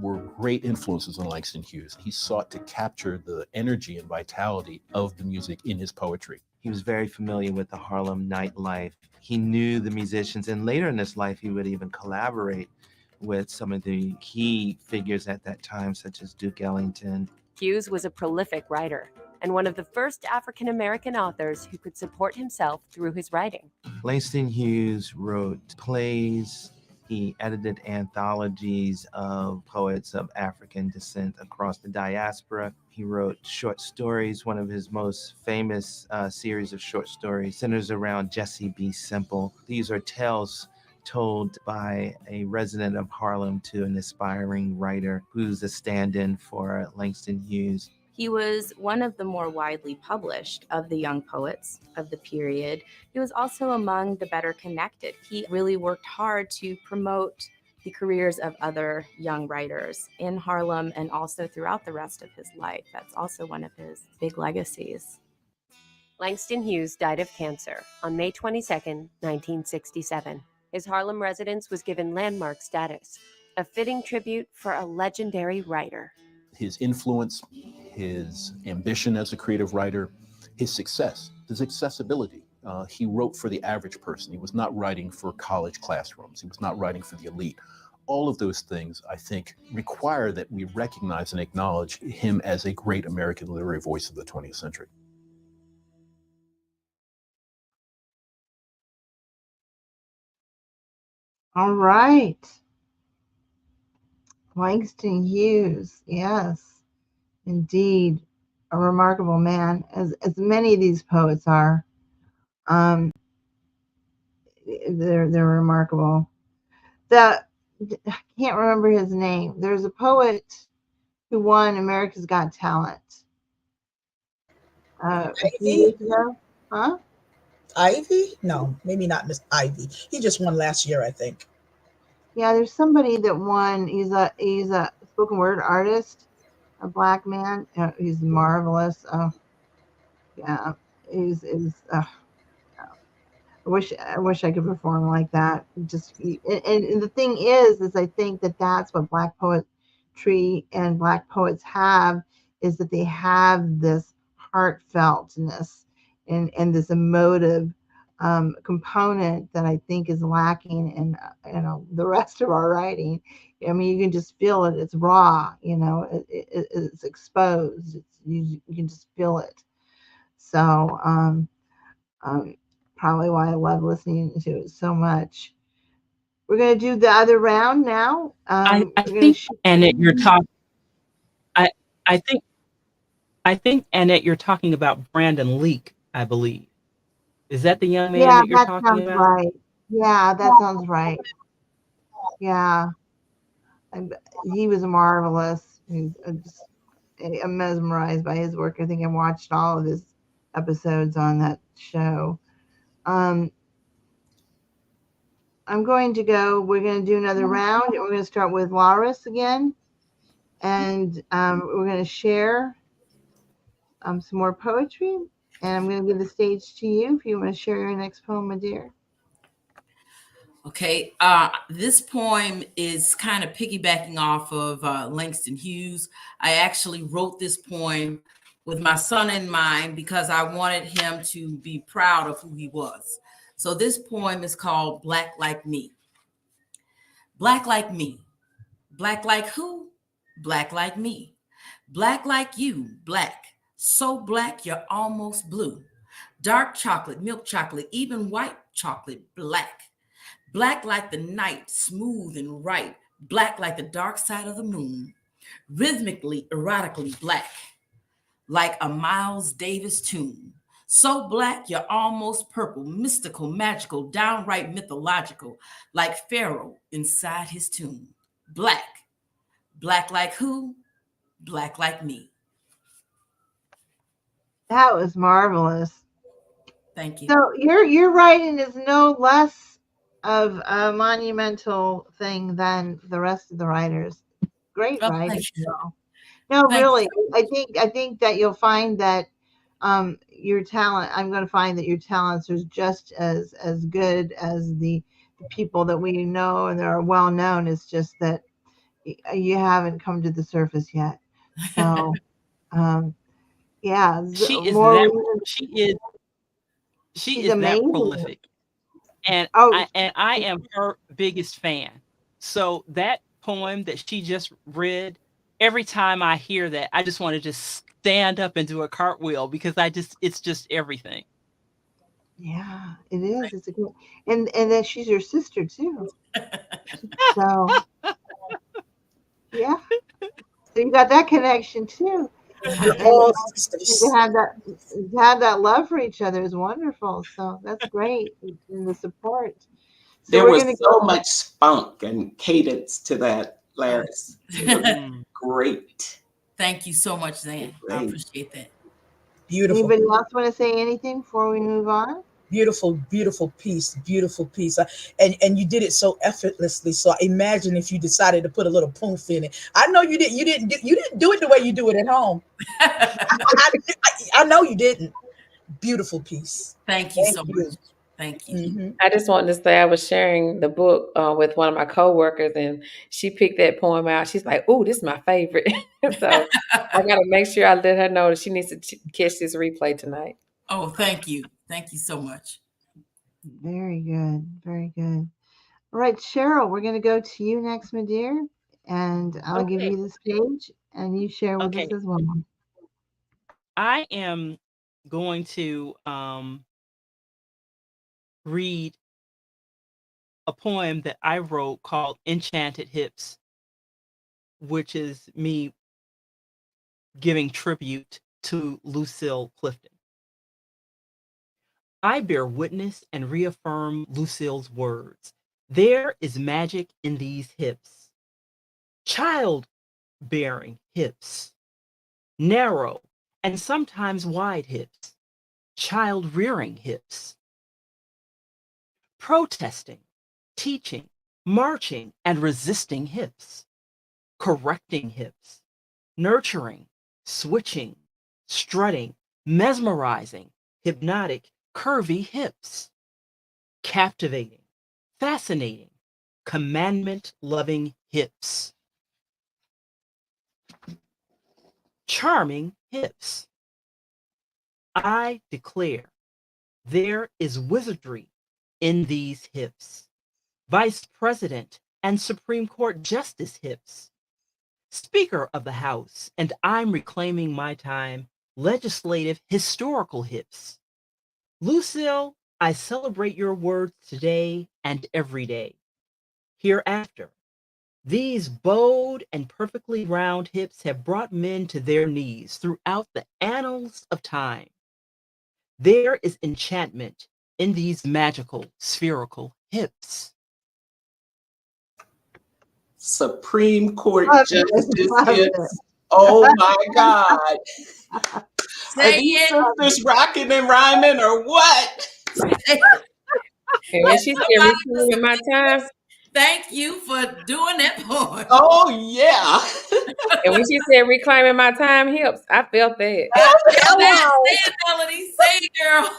Speaker 11: were great influences on Langston Hughes. He sought to capture the energy and vitality of the music in his poetry.
Speaker 13: He was very familiar with the Harlem nightlife. He knew the musicians, and later in his life, he would even collaborate with some of the key figures at that time, such as Duke Ellington.
Speaker 9: Hughes was a prolific writer and one of the first African-American authors who could support himself through his writing.
Speaker 13: Langston Hughes wrote plays. He edited anthologies of poets of African descent across the diaspora. He wrote short stories. One of his most famous series of short stories centers around Jessie B. Simple. These are tales told by a resident of Harlem to an aspiring writer who's a stand-in for Langston Hughes.
Speaker 12: He was one of the more widely published of the young poets of the period. He was also among the better connected. He really worked hard to promote the careers of other young writers in Harlem and also throughout the rest of his life. That's also one of his big legacies.
Speaker 9: Langston Hughes died of cancer on May 22, 1967. His Harlem residence was given landmark status, a fitting tribute for a legendary writer.
Speaker 11: His influence, his ambition as a creative writer, his success, his accessibility. He wrote for the average person. He was not writing for college classrooms. He was not writing for the elite. All of those things, I think, require that we recognize and acknowledge him as a great American literary voice of the 20th century.
Speaker 1: all right. Langston Hughes, yes, indeed, a remarkable man, as many of these poets are. They're remarkable. I can't remember his name. There's a poet who won America's Got Talent a few years ago. Huh?
Speaker 3: Ivy? No, maybe not Miss Ivy. He just won last year, I think.
Speaker 1: Yeah, there's somebody that won. He's a spoken word artist, a Black man. He's marvelous. Yeah, he's I wish I could perform like that. Just and the thing is I think that's what Black poetry and Black poets have, is that they have this heartfeltness and this emotive component that I think is lacking in the rest of our writing. I mean, you can just feel it. It's raw. It's exposed. You can just feel it. So probably why I love listening to it so much. we're going to do the other round now.
Speaker 4: I
Speaker 1: We're going
Speaker 4: think
Speaker 1: to
Speaker 4: Annette, you're talking. I I think Annette, you're talking about Brandon Leak, I believe. Is that the young man
Speaker 1: Yeah,
Speaker 4: that you're
Speaker 1: that
Speaker 4: talking
Speaker 1: sounds
Speaker 4: about?
Speaker 1: right. Yeah, that sounds right. Yeah, he was marvelous. I'm mesmerized by his work. I think I watched all of his episodes on that show. Um, I'm going to go. We're going to do another round. We're going to start with Loris again, and we're going to share some more poetry. And I'm going to give the stage to you if you want to share your next poem, my dear.
Speaker 2: Okay, this poem is kind of piggybacking off of Langston Hughes. I actually wrote this poem with my son in mind because I wanted him to be proud of who he was. So this poem is called Black Like Me. Black like me. Black like who? Black like me. Black like you, black. So black you're almost blue. Dark chocolate, milk chocolate, even white chocolate, black. Black like the night, smooth and right. Black like the dark side of the moon. Rhythmically, erotically black. Like a Miles Davis tune. So black you're almost purple, mystical, magical, downright mythological, like Pharaoh inside his tomb. Black. Black like who? Black like me.
Speaker 1: That was marvelous.
Speaker 2: Thank you.
Speaker 1: So your writing is no less of a monumental thing than the rest of the writers. Great
Speaker 2: Oh,
Speaker 1: writing.
Speaker 2: thank you.
Speaker 1: No,
Speaker 2: Thank
Speaker 1: really.
Speaker 2: you.
Speaker 1: I think that you'll find that your talent. I'm going to find that your talents are just as good as the people that we know and that are well known. It's just that you haven't come to the surface yet. So yeah,
Speaker 4: She is
Speaker 1: more
Speaker 4: that
Speaker 1: reason.
Speaker 4: she is she
Speaker 1: She's
Speaker 4: is that
Speaker 1: amazing.
Speaker 4: prolific. And
Speaker 1: Oh,
Speaker 4: I am her biggest fan. So that poem that she just read, every time I hear that, I just want to just stand up and do a cartwheel because it's just everything.
Speaker 1: yeah, it is. It's a good, and then she's your sister too. So yeah, so you got that connection too,
Speaker 3: We're
Speaker 1: and
Speaker 3: all
Speaker 1: to
Speaker 3: sisters.
Speaker 1: have that love for each other is wonderful. So that's great, and the support. So
Speaker 5: There
Speaker 1: we're
Speaker 5: was
Speaker 1: gonna
Speaker 5: so
Speaker 1: go.
Speaker 5: much spunk and cadence to that, Laris. It was
Speaker 4: Mm.
Speaker 5: great.
Speaker 2: Thank you so much, Zan. I
Speaker 5: Great.
Speaker 2: appreciate that.
Speaker 3: Beautiful.
Speaker 1: Anybody else want to say anything before we move on?
Speaker 3: Beautiful, beautiful piece, beautiful piece. And you did it so effortlessly. So imagine if you decided to put a little poof in it. I know you didn't do it the way you do it at home. I know you didn't. Beautiful piece.
Speaker 2: Thank you
Speaker 3: Thank
Speaker 2: so
Speaker 3: you.
Speaker 2: much. Thank you.
Speaker 3: Hmm.
Speaker 6: I just wanted to say I was sharing the book with one of my coworkers, and she picked that poem out. She's like, "Oh, this is my favorite." So I got to make sure I let her know that she needs to catch this replay tonight.
Speaker 2: Oh, thank you. Thank you so much.
Speaker 1: Very good, very good. All right, Cheryl, we're gonna go to you next, my dear, and I'll give
Speaker 4: Okay.
Speaker 1: you the stage, and you share with us
Speaker 4: Okay.
Speaker 1: as well.
Speaker 4: I am going to read a poem that I wrote called Enchanted Hips, which is me giving tribute to Lucille Clifton. I bear witness and reaffirm Lucille's words. There is magic in these hips, child-bearing hips, narrow and sometimes wide hips, child-rearing hips, protesting, teaching, marching, and resisting hips, correcting hips, nurturing, switching, strutting, mesmerizing, hypnotic, curvy hips, captivating, fascinating, commandment loving hips, charming hips. I declare there is wizardry in these hips, Vice President and Supreme Court Justice hips, Speaker of the House, and I'm reclaiming my time, legislative historical hips. Lucille, I celebrate your words today and every day. hereafter. These bold and perfectly round hips have brought men to their knees throughout the annals of time. There is enchantment in these magical, spherical hips.
Speaker 5: Supreme Court
Speaker 1: Love it.
Speaker 5: Justice
Speaker 1: Love it.
Speaker 5: hips. Oh my God. Are
Speaker 2: Say
Speaker 5: these
Speaker 2: it.
Speaker 5: sisters rocking and rhyming or what?
Speaker 6: And when she said reclaiming my time,
Speaker 2: Thank you for doing that part.
Speaker 5: Oh yeah.
Speaker 6: and when she said reclaiming my time hips, I felt that.
Speaker 2: I feel that.
Speaker 3: Hello.
Speaker 2: Say it, Melody. Say it, girl.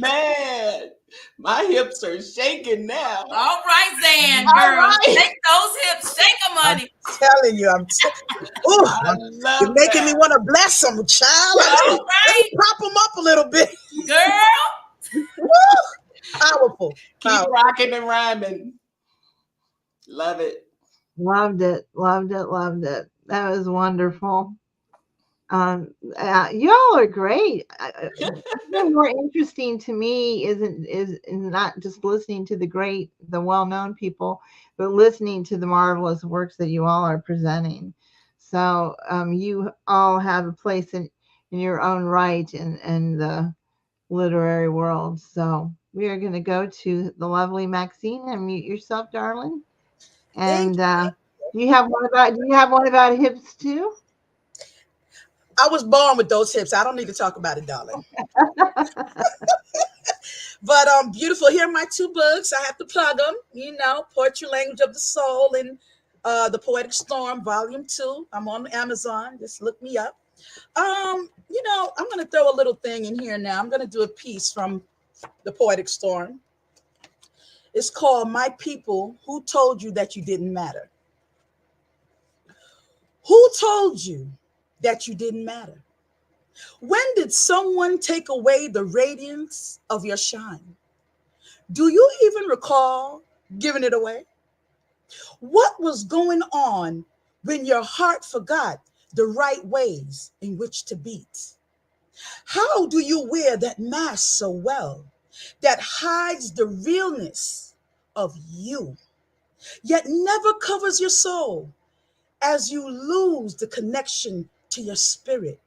Speaker 5: Man, my hips are shaking now.
Speaker 2: All right, Zan,
Speaker 5: All
Speaker 2: girl.
Speaker 5: right.
Speaker 2: Shake those hips. Shake them,
Speaker 3: I'm
Speaker 2: honey.
Speaker 3: telling you, ooh,
Speaker 5: I
Speaker 3: you're
Speaker 5: love
Speaker 3: making me
Speaker 5: that.
Speaker 3: want to bless them, child. Let
Speaker 2: All
Speaker 3: me
Speaker 2: right,
Speaker 3: prop them up a little bit.
Speaker 2: girl.
Speaker 3: Woo! Powerful.
Speaker 5: Keep rocking and rhyming. Love it.
Speaker 1: Loved it. Loved it. Loved it. That was wonderful. Y'all are great. Even more interesting to me is not just listening to the well-known people, but listening to the marvelous works that you all are presenting. So you all have a place in your own right in the literary world. So we are going to go to the lovely Maxine and mute yourself, darling.
Speaker 3: Thank
Speaker 1: And
Speaker 3: you.
Speaker 1: do you have one about hips too?
Speaker 3: I was born with those hips. I don't need to talk about it, darling. But beautiful. Here are my two books. I have to plug them. Poetry, Language of the Soul, and The Poetic Storm, Volume 2. I'm on Amazon. Just look me up. I'm going to throw a little thing in here now. I'm going to do a piece from The Poetic Storm. It's called My People, Who Told You That You Didn't Matter? Who told you that you didn't matter? When did someone take away the radiance of your shine? Do you even recall giving it away? What was going on when your heart forgot the right ways in which to beat? How do you wear that mask so well that hides the realness of you, yet never covers your soul as you lose the connection to your spirit?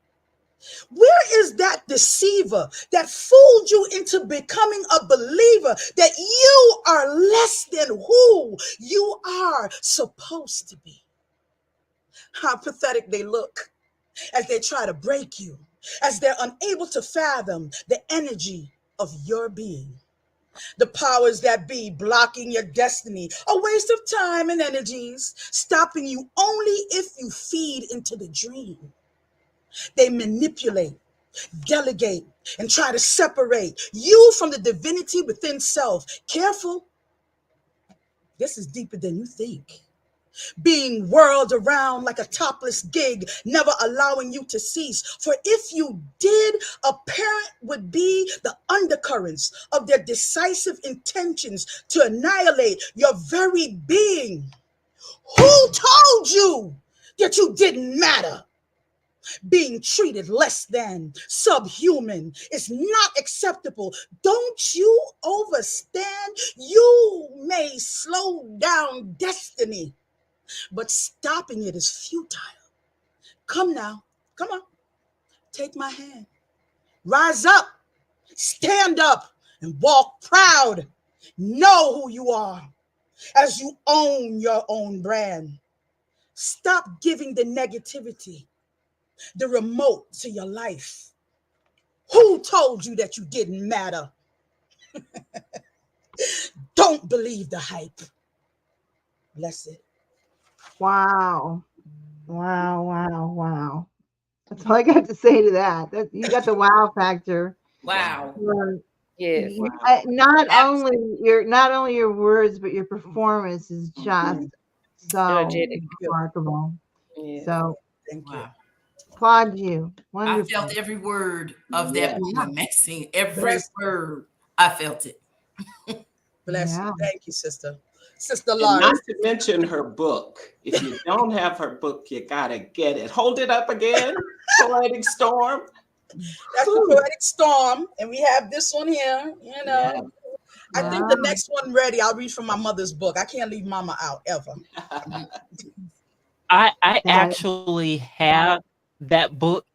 Speaker 3: Where is that deceiver that fooled you into becoming a believer that you are less than who you are supposed to be? How pathetic they look as they try to break you, as they're unable to fathom the energy of your being. The powers that be blocking your destiny, a waste of time and energies, stopping you only if you feed into the dream. They manipulate, delegate, and try to separate you from the divinity within self. Careful, this is deeper than you think. Being whirled around like a topless gig, never allowing you to cease. For if you did, apparent would be the undercurrents of their decisive intentions to annihilate your very being. Who told you that you didn't matter? Being treated less than, subhuman, is not acceptable. Don't you overstand? You may slow down destiny, but stopping it is futile. Come now, come on, take my hand. Rise up, stand up, and walk proud. Know who you are as you own your own brand. Stop giving the negativity the remote to your life. Who told you that you didn't matter? Don't believe the hype. Bless it.
Speaker 1: Wow. Wow, wow, wow. That's all I got to say to that. You got the wow factor.
Speaker 2: Wow.
Speaker 6: Yes.
Speaker 1: Not only your words, but your performance is just so
Speaker 6: Energetic.
Speaker 1: remarkable.
Speaker 6: Yes.
Speaker 1: So
Speaker 3: Thank you.
Speaker 2: Wow.
Speaker 1: applaud you.
Speaker 2: I
Speaker 1: Wonderful.
Speaker 2: felt every word of
Speaker 6: Yeah.
Speaker 2: that poem, Maxine. Every
Speaker 3: Bless,
Speaker 2: word. I felt it.
Speaker 3: bless
Speaker 1: Yeah.
Speaker 3: you. Thank you, sister. Sister
Speaker 5: And not
Speaker 3: Lars.
Speaker 5: to mention her book. If you don't have her book, you gotta get it. Hold it up again. Poetic Storm.
Speaker 3: That's the
Speaker 5: Whew.
Speaker 3: Poetic Storm. And we have this one here,
Speaker 5: Yeah.
Speaker 3: I think the next one ready, I'll read from my mother's book. I can't leave mama out ever.
Speaker 4: I
Speaker 1: That-
Speaker 4: actually have that book,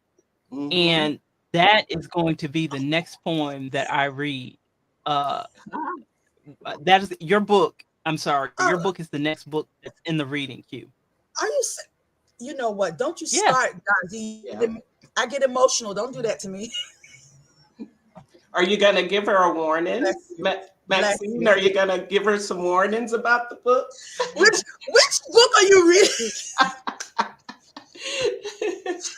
Speaker 5: Mhm.
Speaker 4: and that is going to be the next poem that I read. Uh, that is your book. I'm sorry, your book is the next book that's in the reading queue.
Speaker 3: Are you? You know what? Don't you
Speaker 4: Yes.
Speaker 3: start, guys. I get emotional. Don't do that to me.
Speaker 5: Are you going to give her a warning? Maxine, are you going to give her some warnings about the book?
Speaker 3: Which book are you reading?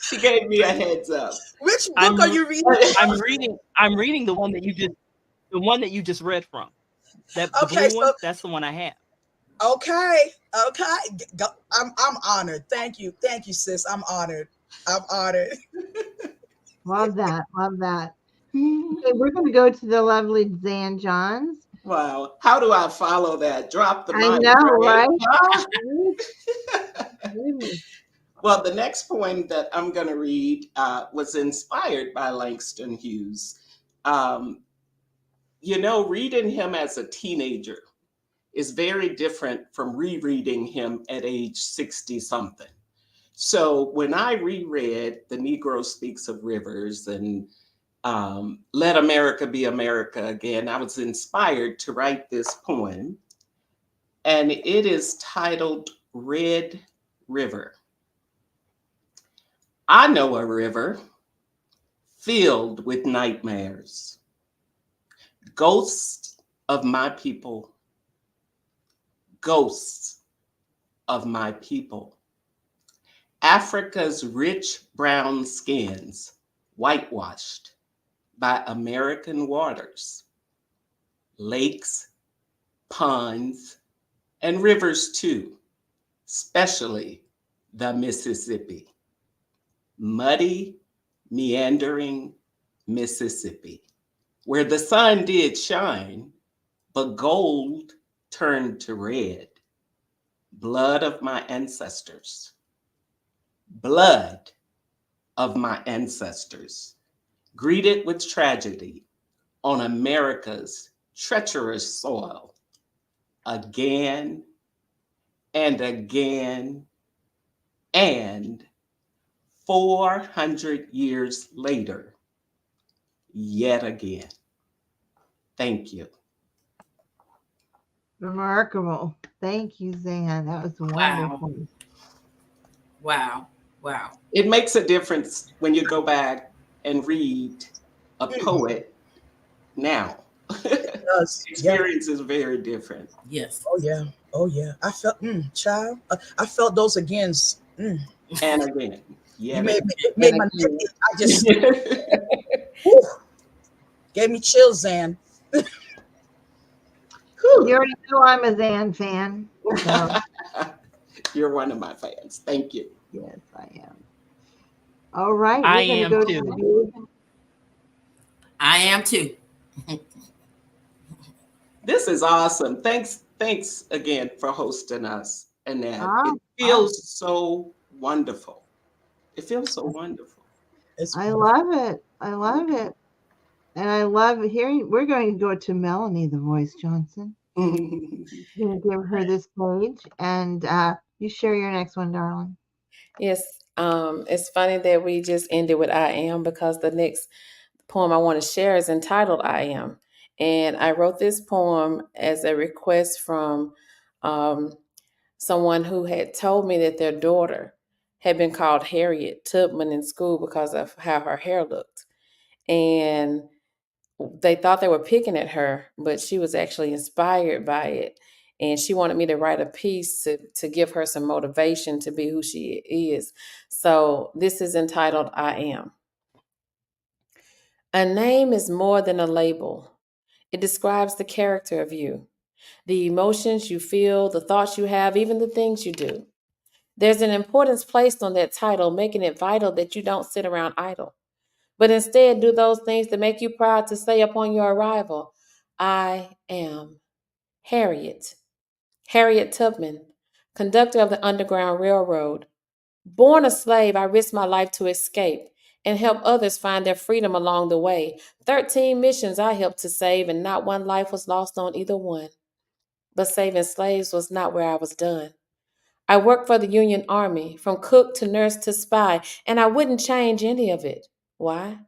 Speaker 5: She gave me a heads up.
Speaker 3: Which book are you reading?
Speaker 4: I'm reading the one that you just read from. The
Speaker 3: Okay,
Speaker 4: blue one, that's the one I have.
Speaker 3: Okay. I'm honored. Thank you, sis. I'm honored.
Speaker 1: Love that. Love that. Okay, we're going to go to the lovely Zan Johns.
Speaker 5: Wow. How do I follow that? Drop the mic.
Speaker 1: I know, right?
Speaker 5: Well, the next poem that I'm going to read was inspired by Langston Hughes. Reading him as a teenager is very different from rereading him at age 60-something. So when I reread The Negro Speaks of Rivers and Let America Be America Again, I was inspired to write this poem. And it is titled Red River. I know a river filled with nightmares, ghosts of my people, ghosts of my people. Africa's rich brown skins whitewashed by American waters, lakes, ponds, and rivers too, especially the Mississippi. Muddy, meandering Mississippi, where the sun did shine, but gold turned to red. Blood of my ancestors. Blood of my ancestors, greeted with tragedy on America's treacherous soil, again and again, and 400 years later, yet again. Thank you.
Speaker 1: Remarkable. Thank you, Zan. That was wonderful.
Speaker 2: Wow.
Speaker 5: It makes a difference when you go back and read a poet now.
Speaker 3: It does.
Speaker 5: Experience is very different.
Speaker 2: Yes.
Speaker 3: Oh yeah. I felt, child. I felt those again.
Speaker 5: And again. Yeah.
Speaker 3: You made my neck. I just gave me chills, Zan.
Speaker 1: You already know I'm a Zan fan. So.
Speaker 5: You're one of my fans. Thank you.
Speaker 1: Yes, I am. All right.
Speaker 4: I am too.
Speaker 2: I am too.
Speaker 5: This is awesome. Thanks again for hosting us, Annette. It feels so wonderful. It feels so wonderful.
Speaker 1: I love it. And I love hearing. We're going to go to Melanie, the voice Johnson. Going to give her this page, and you share your next one, darling.
Speaker 6: Yes. It's funny that we just ended with I Am, because the next poem I want to share is entitled I Am. And I wrote this poem as a request from someone who had told me that their daughter had been called Harriet Tubman in school because of how her hair looked. And they thought they were picking at her, but she was actually inspired by it. And she wanted me to write a piece to give her some motivation to be who she is. So this is entitled I Am. A name is more than a label. It describes the character of you, the emotions you feel, the thoughts you have, even the things you do. There's an importance placed on that title, making it vital that you don't sit around idle, but instead do those things that make you proud to say upon your arrival, I am Harriet Tubman, conductor of the Underground Railroad. Born a slave, I risked my life to escape, and help others find their freedom along the way. 13 missions I helped to save, and not one life was lost on either one. But saving slaves was not where I was done. I worked for the Union Army, from cook to nurse to spy, and I wouldn't change any of it. Why?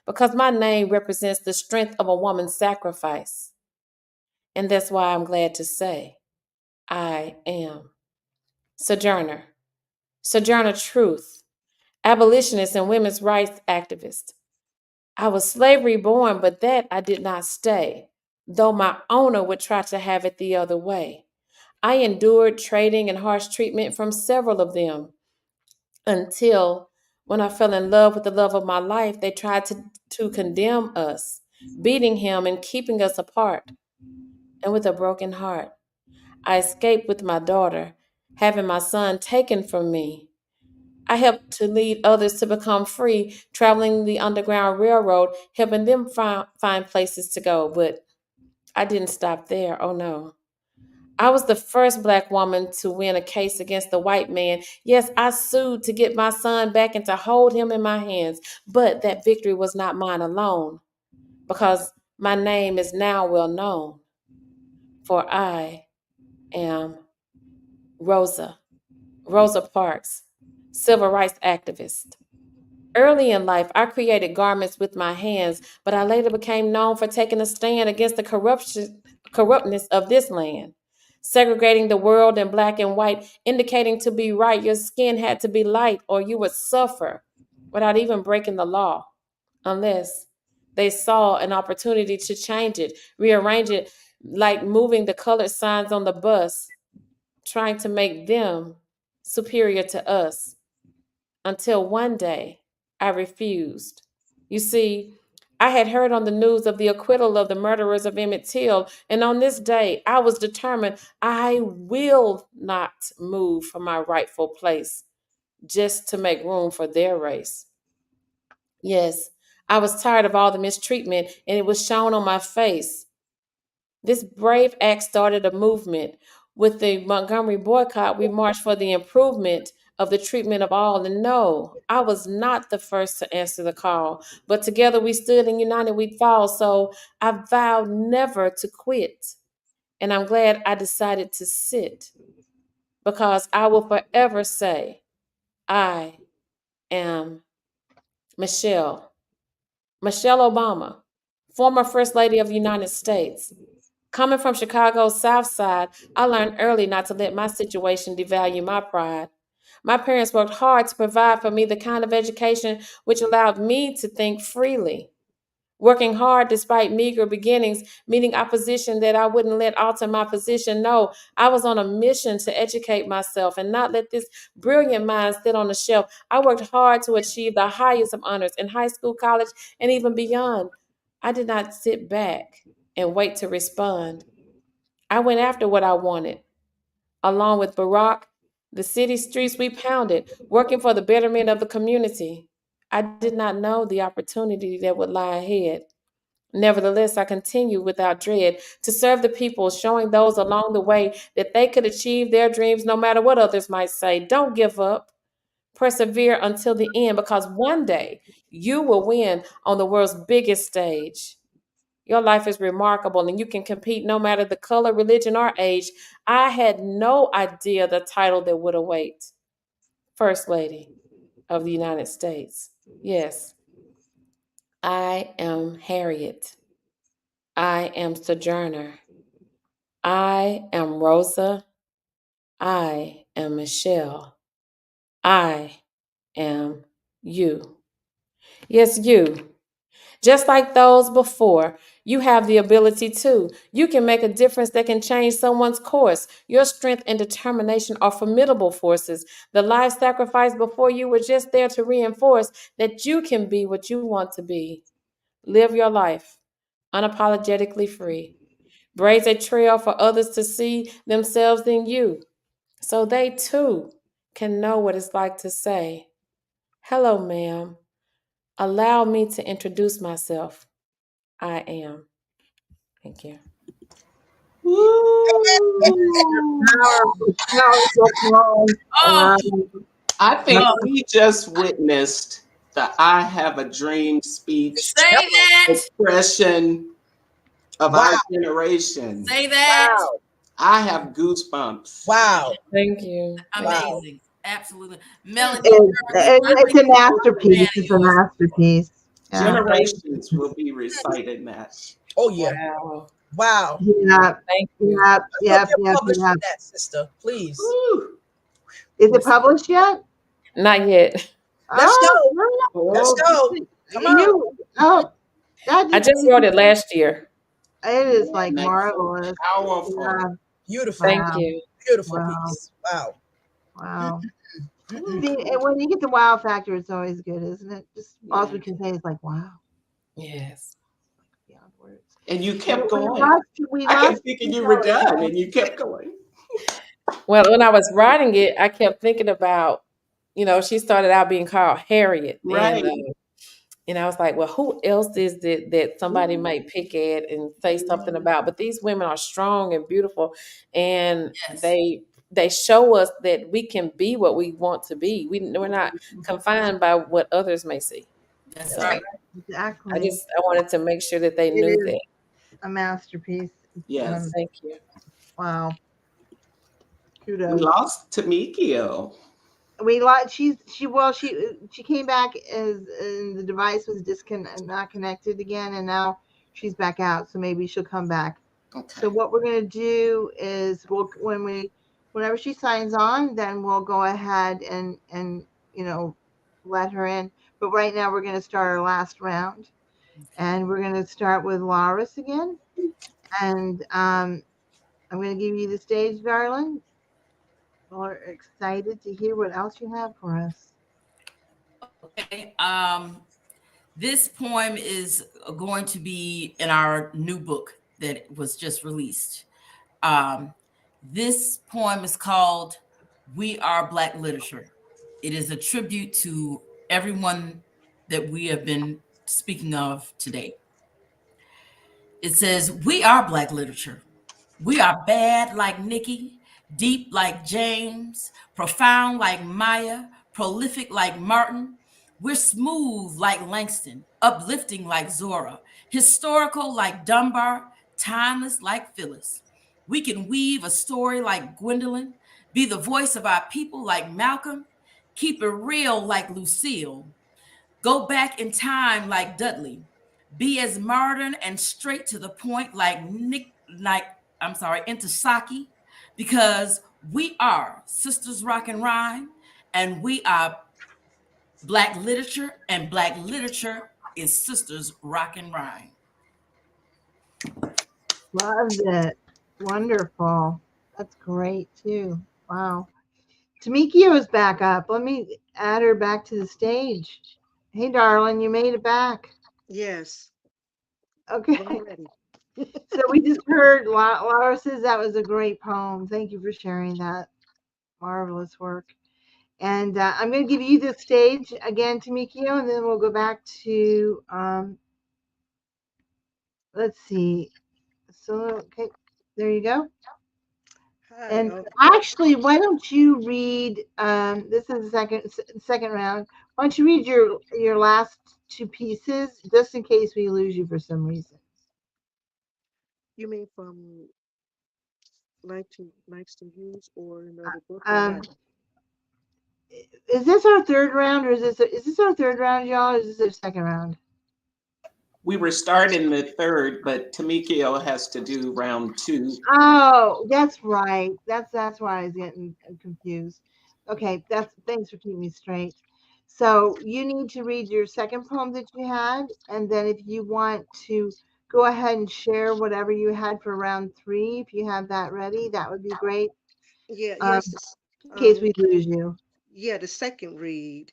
Speaker 6: Because my name represents the strength of a woman's sacrifice. And that's why I'm glad to say I am Sojourner, Sojourner Truth, abolitionist and women's rights activist. I was slavery born, but that I did not stay, though my owner would try to have it the other way. I endured trading and harsh treatment from several of them until when I fell in love with the love of my life, they tried to condemn us, beating him and keeping us apart. And with a broken heart, I escaped with my daughter, having my son taken from me. I helped to lead others to become free, traveling the Underground Railroad, helping them find places to go. But I didn't stop there. Oh no. I was the first Black woman to win a case against the white man. Yes, I sued to get my son back and to hold him in my hands. But that victory was not mine alone, because my name is now well known. For I am Rosa Parks, civil rights activist. Early in life, I created garments with my hands, but I later became known for taking a stand against the corruptness of this land, segregating the world in black and white, indicating to be right, your skin had to be light or you would suffer without even breaking the law, unless they saw an opportunity to change it, rearrange it, like moving the colored signs on the bus, trying to make them superior to us, until one day I refused. You see, I had heard on the news of the acquittal of the murderers of Emmett Till, and on this day I was determined I will not move from my rightful place just to make room for their race. Yes, I was tired of all the mistreatment, and it was shown on my face. This brave act started a movement. With the Montgomery boycott, we marched for the improvement of the treatment of all. And no, I was not the first to answer the call, but together we stood and united we'd fall. So I vowed never to quit. And I'm glad I decided to sit, because I will forever say, I am Michelle, Michelle Obama, former First Lady of the United States. Coming from Chicago's South Side, I learned early not to let my situation devalue my pride. My parents worked hard to provide for me the kind of education which allowed me to think freely. Working hard despite meager beginnings, meeting opposition that I wouldn't let alter my position. No, I was on a mission to educate myself and not let this brilliant mind sit on the shelf. I worked hard to achieve the highest of honors in high school, college, and even beyond. I did not sit back and wait to respond. I went after what I wanted. Along with Barack, the city streets we pounded, working for the betterment of the community. I did not know the opportunity that would lie ahead. Nevertheless, I continued without dread to serve the people, showing those along the way that they could achieve their dreams no matter what others might say. Don't give up. Persevere until the end, because one day you will win on the world's biggest stage. Your life is remarkable and you can compete no matter the color, religion, or age. I had no idea the title that would await. First Lady of the United States. Yes, I am Harriet. I am Sojourner. I am Rosa. I am Michelle. I am you. Yes, you. Just like those before, you have the ability to. You can make a difference that can change someone's course. Your strength and determination are formidable forces. The life sacrifice before you were just there to reinforce that you can be what you want to be. Live your life unapologetically free. Blaze a trail for others to see themselves in you, so they too can know what it's like to say, "Hello, ma'am. Allow me to introduce myself. I am." Thank you.
Speaker 5: Woo!
Speaker 1: Powerful, powerful poem.
Speaker 2: Oh,
Speaker 5: I think
Speaker 2: oh,
Speaker 5: we just witnessed the I have a dream speech
Speaker 2: Say that.
Speaker 5: expression of
Speaker 3: Wow.
Speaker 5: our generation.
Speaker 2: Say that.
Speaker 3: Wow.
Speaker 5: I have goosebumps.
Speaker 3: Wow.
Speaker 6: Thank you. Thank you.
Speaker 3: Wow.
Speaker 2: Amazing. Absolutely.
Speaker 3: Mm.
Speaker 2: Melanie,
Speaker 1: It's a masterpiece. It's a masterpiece. Yeah.
Speaker 5: Generations will be reciting that.
Speaker 3: Oh yeah.
Speaker 6: Wow.
Speaker 3: Wow.
Speaker 1: Yep.
Speaker 6: Thank you.
Speaker 1: Yep.
Speaker 3: I hope
Speaker 1: Yep.
Speaker 3: you're
Speaker 1: Yep.
Speaker 3: publishing
Speaker 1: Yep.
Speaker 3: that, sister. Please.
Speaker 5: Woo.
Speaker 1: Is it published yet?
Speaker 6: Not yet.
Speaker 3: Let's
Speaker 1: Oh,
Speaker 3: go.
Speaker 1: no.
Speaker 3: Let's
Speaker 5: Oh,
Speaker 3: go. Come on.
Speaker 1: You. Oh, that
Speaker 6: I
Speaker 1: just
Speaker 6: just
Speaker 1: makes
Speaker 6: wrote it last year.
Speaker 1: it is like
Speaker 5: that's so
Speaker 1: marvelous.
Speaker 5: powerful.
Speaker 1: Yeah.
Speaker 3: Beautiful.
Speaker 6: Thank
Speaker 1: Wow.
Speaker 6: you.
Speaker 3: Beautiful
Speaker 1: Wow.
Speaker 3: piece. Wow.
Speaker 1: Wow.
Speaker 3: Mm-mm.
Speaker 1: See, and when you get the wow factor, it's always good, isn't it? Just all we
Speaker 6: Yeah.
Speaker 1: can say is like, wow,
Speaker 6: Yes.
Speaker 1: beyond words.
Speaker 5: And you
Speaker 1: And
Speaker 5: kept
Speaker 1: we
Speaker 5: going.
Speaker 1: lost, we
Speaker 5: I
Speaker 1: lost
Speaker 5: kept thinking you were
Speaker 1: Giselle
Speaker 5: done
Speaker 1: again.
Speaker 5: and you kept going.
Speaker 6: Well, when I was writing it, I kept thinking about, she started out being called Harriet,
Speaker 5: Right.
Speaker 6: and I was like, well, who else is it that somebody might pick at and say something about? But these women are strong and beautiful, and
Speaker 2: Yes.
Speaker 6: they show us that we can be what we want to be. We're not confined by what others may see.
Speaker 2: That's
Speaker 6: So
Speaker 2: right.
Speaker 1: Exactly.
Speaker 6: I wanted to make sure that they
Speaker 1: It
Speaker 6: knew
Speaker 1: is
Speaker 6: that.
Speaker 1: a masterpiece.
Speaker 5: Yes.
Speaker 6: Thank you.
Speaker 1: Wow.
Speaker 5: We
Speaker 1: Kudos.
Speaker 5: lost Tamikio.
Speaker 1: We lost. She came back as and the device was not connected again, and now she's back out. So maybe she'll come back.
Speaker 5: Okay.
Speaker 1: So what we're gonna do is whenever she signs on, then we'll go ahead and let her in. But right now we're gonna start our last round, and we're gonna start with Loris again. And I'm gonna give you the stage, darling. We're excited to hear what else you have for us.
Speaker 2: Okay. This poem is going to be in our new book that was just released. Um, this poem is called We Are Black Literature. It is a tribute to everyone that we have been speaking of today. It says, We are Black literature. We are bad like Nikki, deep like James, profound like Maya, prolific like Martin. We're smooth like Langston, uplifting like Zora, historical like Dunbar, timeless like Phyllis. We can weave a story like Gwendolyn, be the voice of our people like Malcolm, keep it real like Lucille, go back in time like Dudley, be as modern and straight to the point like Intisaki, because we are Sisters Rock and Rhyme, and we are Black literature, and Black literature is Sisters Rock and Rhyme.
Speaker 1: Loved it. Wonderful. That's great too. Wow. Tamikio is back up. Let me add her back to the stage. Hey, darling, you made it back.
Speaker 7: Yes,
Speaker 1: Okay.
Speaker 7: I'm ready.
Speaker 1: So we just heard Laura says that was a great poem. Thank you for sharing that. Marvelous work. And I'm going to give you the stage again, Tamikio, and then we'll go back to, let's see. So, okay, there you go.
Speaker 7: Hi.
Speaker 1: And actually, why don't you read? This is the second round. Why don't you read your last two pieces, just in case we lose you for some reason?
Speaker 7: You mean from Langston Hughes or another book or
Speaker 1: Um,
Speaker 7: what?
Speaker 1: is this our third round, or is this our third round, y'all? Or is this our second round?
Speaker 5: We were starting the third, but Tamikio has to do round 2.
Speaker 1: Oh, that's right. That's why I was getting confused. Okay, thanks for keeping me straight. So you need to read your second poem that you had, and then if you want to go ahead and share whatever you had for round 3, if you have that ready, that would be great.
Speaker 7: Yeah,
Speaker 1: Um,
Speaker 7: yes.
Speaker 1: in case we lose you.
Speaker 7: Yeah, the second read,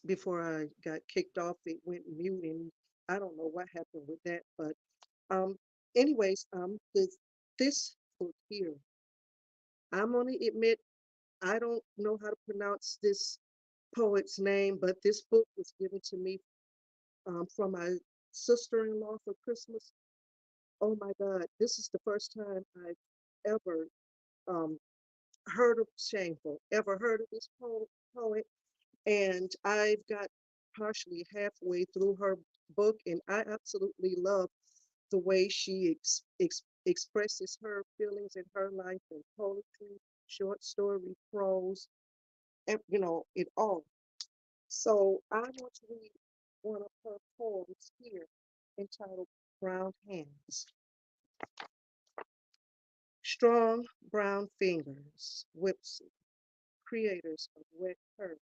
Speaker 7: before I got kicked off, it went mute, and I don't know what happened with that. But um, anyways, this book here, I'm gonna admit I don't know how to pronounce this poet's name, but this book was given to me from my sister-in-law for Christmas. Oh my God, this is the first time I've ever um, heard of Shameful, ever heard of this poet, and I've got partially halfway through her book, and I absolutely love the way she expresses her feelings in her life in poetry, short story, prose, it all. So I want to read one of her poems here entitled Brown Hands. Strong brown fingers, whipsy, creators of wet earth,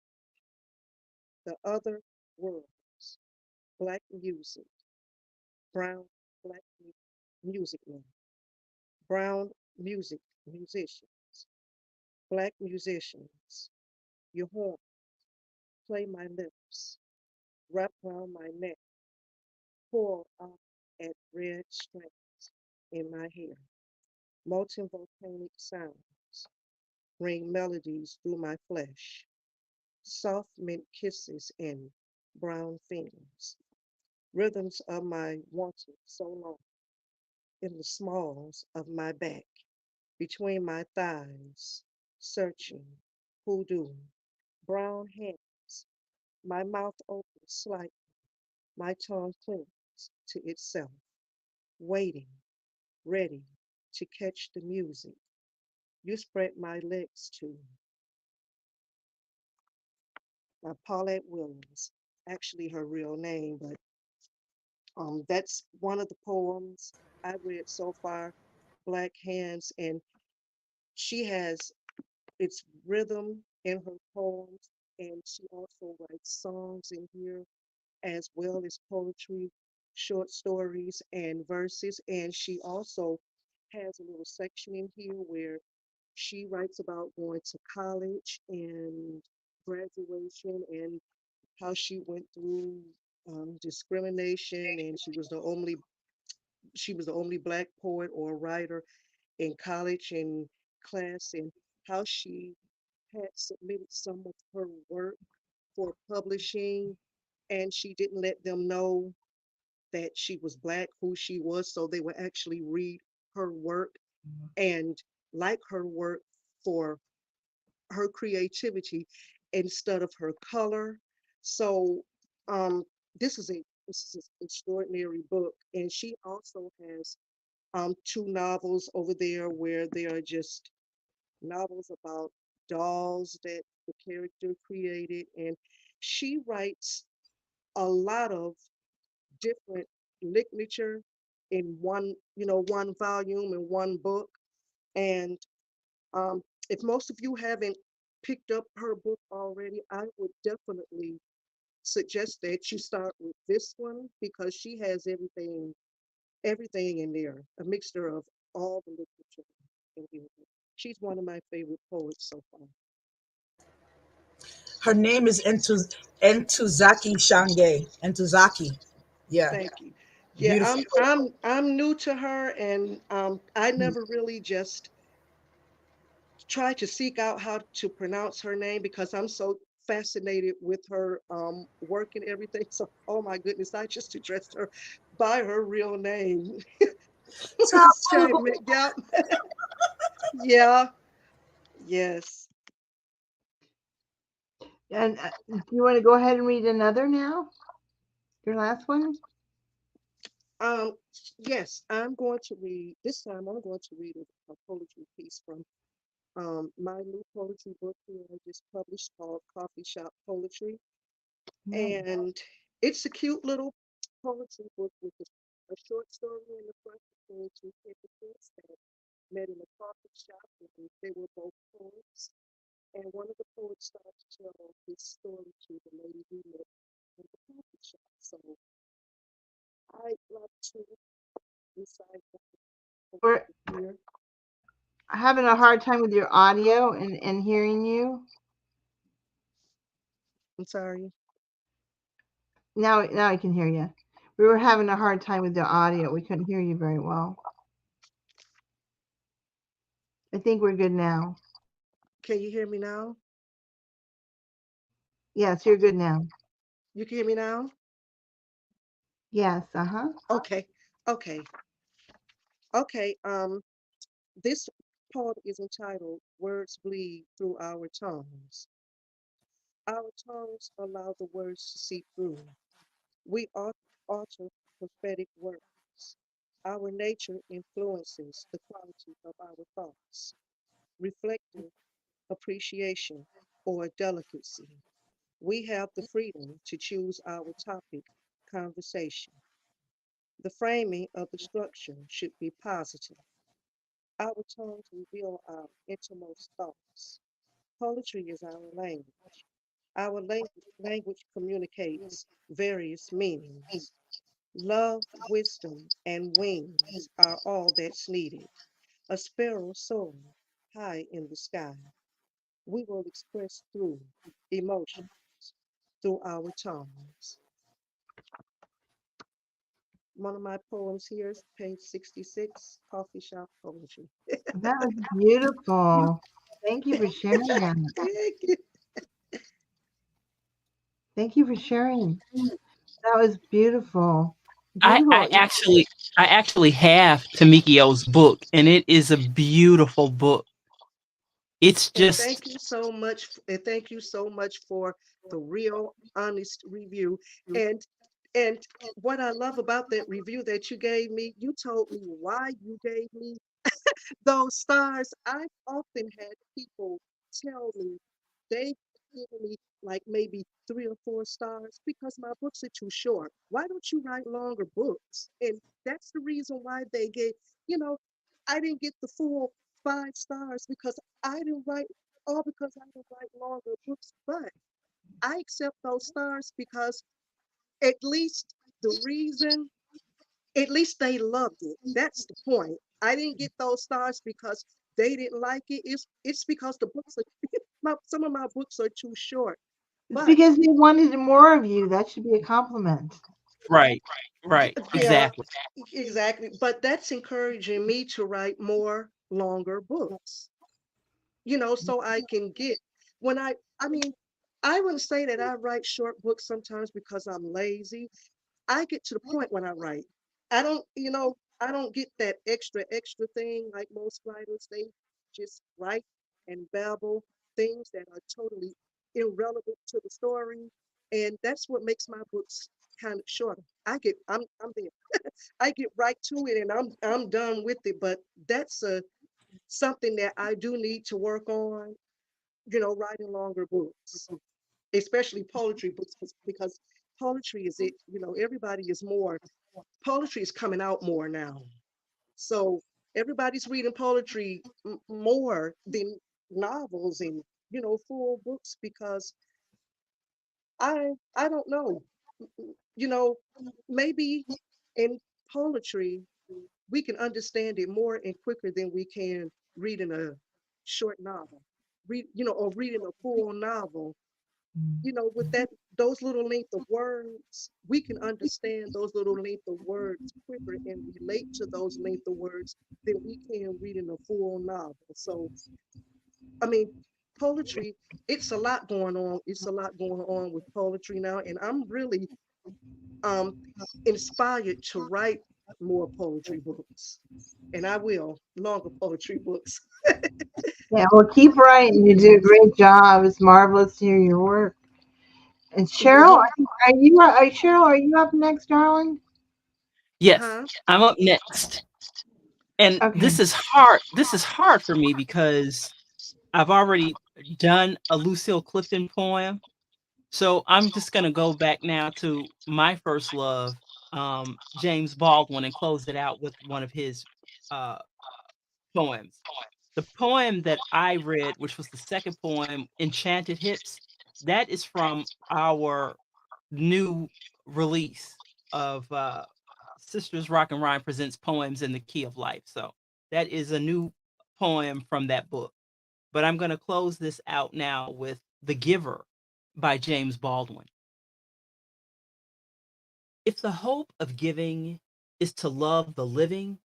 Speaker 7: the other worlds, black music, brown black music men, brown music musicians, black musicians, your horn, play my lips, wrap round my neck, pull out at red strands in my hair, molten volcanic sounds, ring melodies through my flesh, soft mint kisses in brown fingers, rhythms of my wanting so long, in the smalls of my back, between my thighs, searching, hoodoo, brown hands, my mouth open slightly, my tongue clings to itself, waiting, ready to catch the music. You spread my legs to Paulette Williams, actually her real name, but that's one of the poems I read so far, Black Hands, and she has its rhythm in her poems, and she also writes songs in here as well as poetry, short stories, and verses. And she also has a little section in here where she writes about going to college and graduation and how she went through discrimination, and she was the only black poet or writer in college and class, and how she had submitted some of her work for publishing, and she didn't let them know that she was black, who she was, so they would actually read her work and like her work for her creativity instead of her color. So um, this is an extraordinary book, and she also has two novels over there where they are just novels about dolls that the character created, and she writes a lot of different literature in one volume in one book. And if most of you haven't picked up her book already, I would definitely suggest that you start with this one because she has everything in there, a mixture of all the literature in here. She's one of my favorite poets so far.
Speaker 3: Her name is Entuzaki Shange. Entuzaki. Yeah,
Speaker 7: Thank you. Yeah,
Speaker 3: beautiful.
Speaker 7: I'm new to her, and I never really just try to seek out how to pronounce her name because I'm so fascinated with her work and everything. So, oh my goodness, I just addressed her by her real name. Shame. Yep. Yeah. Yes.
Speaker 1: And do you want to go ahead and read another now? Your last one?
Speaker 7: Um, yes, I'm going to read this time. I'm going to read a poetry piece from my new poetry book here I just published called Coffee Shop Poetry.
Speaker 1: Nice.
Speaker 7: And it's a cute little poetry book with a short story in the front between two characters that met in a coffee shop, and they were both poets. And one of the poets started to tell his story to the lady he met in the coffee shop. So I'd like to recite the
Speaker 1: We're
Speaker 7: here.
Speaker 1: having a hard time with your audio and hearing you.
Speaker 7: I'm sorry.
Speaker 1: Now I can hear you. We were having a hard time with the audio. We couldn't hear you very well. I think we're good now.
Speaker 7: Can you hear me now?
Speaker 1: Yes, you're good now.
Speaker 7: You can hear me now?
Speaker 1: Yes, uh-huh.
Speaker 7: Okay. Okay. Okay. This poem is entitled Words Bleed Through Our Tongues. Our tongues allow the words to seep through. We alter prophetic words. Our nature influences the quality of our thoughts, reflecting appreciation or delicacy. We have the freedom to choose our topic conversation. The framing of the structure should be positive. Our tongues reveal our innermost thoughts. Poetry is our language. Our language communicates various meanings. Love, wisdom, and wings are all that's needed. A sparrow soaring high in the sky. We will express through emotions, through our tongues. One of my poems here is page 66, Coffee Shop Poetry.
Speaker 1: That was beautiful. Thank you for sharing that.
Speaker 7: Thank you.
Speaker 1: Thank you for sharing. That was beautiful.
Speaker 4: I,
Speaker 1: Beautiful.
Speaker 4: I actually I actually have Tamikio's book, and it is a beautiful book. It's
Speaker 7: And
Speaker 4: just
Speaker 7: thank you so much. And thank you so much for the real honest review. And and what I love about that review that you gave me, you told me why you gave me those stars. I've often had people tell me they've given me like maybe 3 or 4 stars because my books are too short. Why don't you write longer books? And that's the reason why they gave, you know, I didn't get the full 5 stars because I didn't write, all because I didn't write longer books. But I accept those stars because at least the reason at least they loved it. That's the point. I didn't get those stars because they didn't like it. It's because the books are some of my books are too short.
Speaker 1: It's
Speaker 7: But
Speaker 1: because they wanted more of you. That should be a compliment.
Speaker 4: right, right,
Speaker 7: yeah,
Speaker 4: exactly.
Speaker 7: exactly. But that's encouraging me to write more longer books. So I can get when I mean, I wouldn't say that I write short books sometimes because I'm lazy. I get to the point when I write. I don't get that extra thing like most writers. They just write and babble things that are totally irrelevant to the story. And that's what makes my books kind of shorter. I'm there. I get right to it and I'm done with it. But that's a something that I do need to work on, writing longer books, especially poetry books, because poetry is it, everybody is more, poetry is coming out more now. So everybody's reading poetry more than novels and, full books because I don't know, you know, maybe in poetry, we can understand it more and quicker than we can reading a short novel, or reading a full novel. With those little length of words, we can understand those little length of words quicker and relate to those length of words than we can reading a full novel. So, I mean, poetry, it's a lot going on. It's a lot going on with poetry now, and I'm really um inspired to write more poetry books, and I will longer poetry books.
Speaker 1: Yeah, well, keep writing. You do a great job. It's marvelous to hear your work. And Cheryl,
Speaker 7: Mhm.
Speaker 1: Cheryl, are you up next, darling?
Speaker 4: Yes,
Speaker 7: Huh?
Speaker 4: I'm up next. And
Speaker 1: Okay.
Speaker 4: this is hard for me because I've already done a Lucille Clifton poem. So I'm just gonna go back now to my first love, James Baldwin, and close it out with one of his uh, poems. The poem that I read, which was the second poem, Enchanted Hips, that is from our new release of Sisters Rock and Rhyme presents Poems in the Key of Life. So that is a new poem from that book. But I'm going to close this out now with The Giver by James Baldwin. If the hope of giving is to love the living,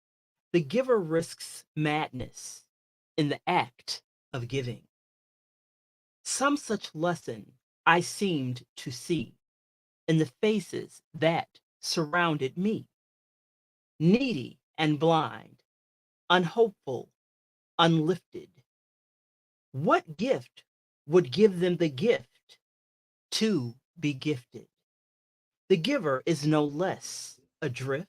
Speaker 4: the giver risks madness in the act of giving. Some such lesson I seemed to see in the faces that surrounded me, needy and blind, unhopeful, unlifted. What gift would give them the gift to be gifted. The giver is no less adrift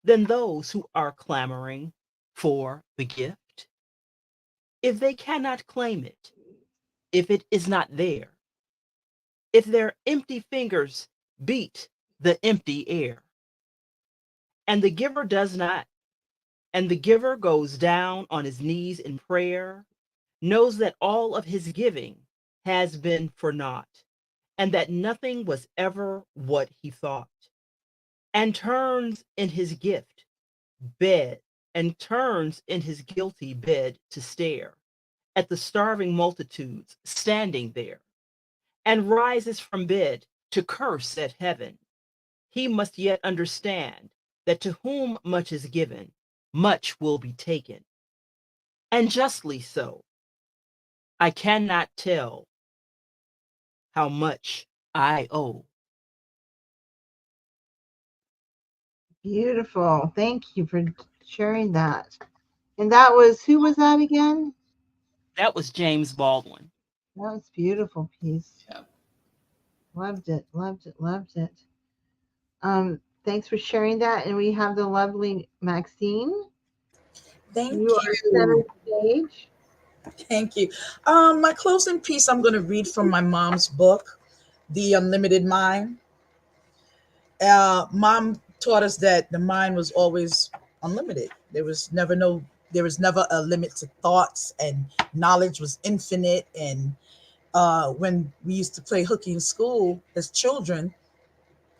Speaker 4: than those who are clamoring for the gift. If they cannot claim it, if it is not there, if their empty fingers beat the empty air, and the giver does not, and the giver goes down on his knees in prayer, knows that all of his giving has been for naught, and that nothing was ever what he thought, and turns in his gift bed, and turns in his guilty bed to stare at the starving multitudes standing there, and rises from bed to curse at heaven, he must yet understand that to whom much is given, much will be taken. And justly so. I cannot tell how much I owe.
Speaker 1: Beautiful. Thank you for sharing that. And that was, who was that again?
Speaker 4: That was James Baldwin.
Speaker 1: That was beautiful piece.
Speaker 2: Yeah.
Speaker 1: Loved it, loved it, loved it. Thanks for sharing that. And we have the lovely Maxine.
Speaker 3: Thank
Speaker 1: You are center
Speaker 3: you.
Speaker 1: stage.
Speaker 3: Thank you. My closing piece I'm going to read from my mom's book, The Unlimited Mind. Mom taught us that the mind was always unlimited. There was never a limit to thoughts, and knowledge was infinite. And when we used to play hooky in school as children,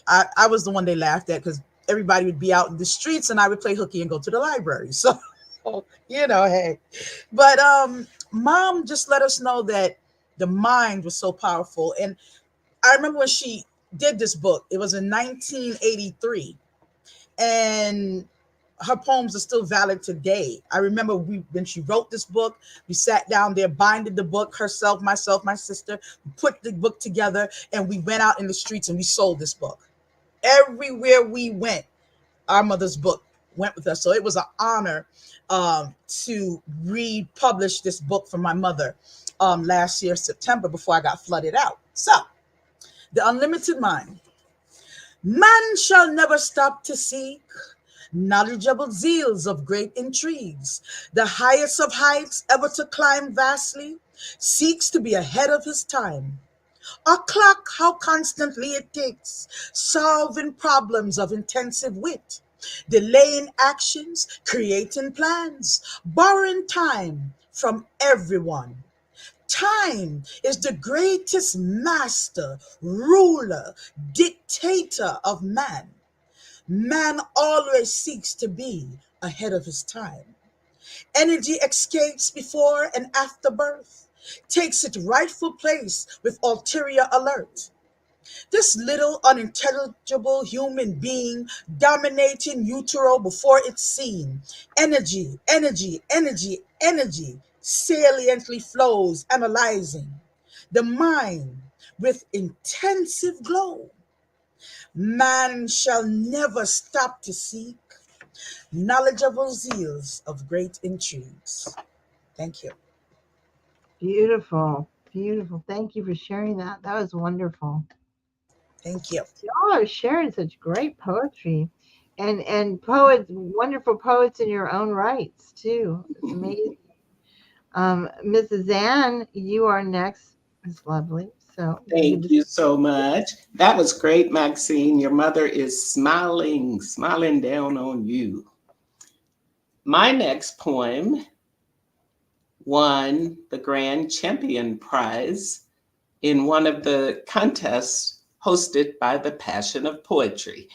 Speaker 3: I was the one they laughed at because everybody would be out in the streets and I would play hooky and go to the library. So, hey. But mom just let us know that the mind was so powerful. And I remember when she did this book, it was in 1983. And her poems are still valid today. I remember when she wrote this book, we sat down there, binded the book, herself, myself, my sister, put the book together, and we went out in the streets and we sold this book. Everywhere we went, our mother's book went with us. So it was an honor to republish this book for my mother last year, September, before I got flooded out. So, The Unlimited Mind. Man shall never stop to seek knowledgeable zeals of great intrigues. The highest of heights ever to climb vastly seeks to be ahead of his time. A clock, how constantly it ticks, solving problems of intensive wit, delaying actions, creating plans, borrowing time from everyone. Time is the greatest master, ruler, dictator of man. Man always seeks to be ahead of his time. Energy escapes before and after birth, takes its rightful place with ulterior alert. This little unintelligible human being dominating utero before it's seen. Energy, energy, energy, energy saliently flows, analyzing the mind with intensive glow. Man shall never stop to seek knowledgeable zeals of great intrigues. Thank you.
Speaker 1: Beautiful, beautiful. Thank you for sharing that. That was wonderful.
Speaker 3: Thank you.
Speaker 1: Y'all are sharing such great poetry, and poets, wonderful poets in your own rights too. It's amazing. Mrs. Ann, you are next. It's lovely. So
Speaker 5: Thank you so much. That was great, Maxine. Your mother is smiling, smiling down on you. My next poem won the Grand Champion Prize in one of the contests hosted by the Passion of Poetry.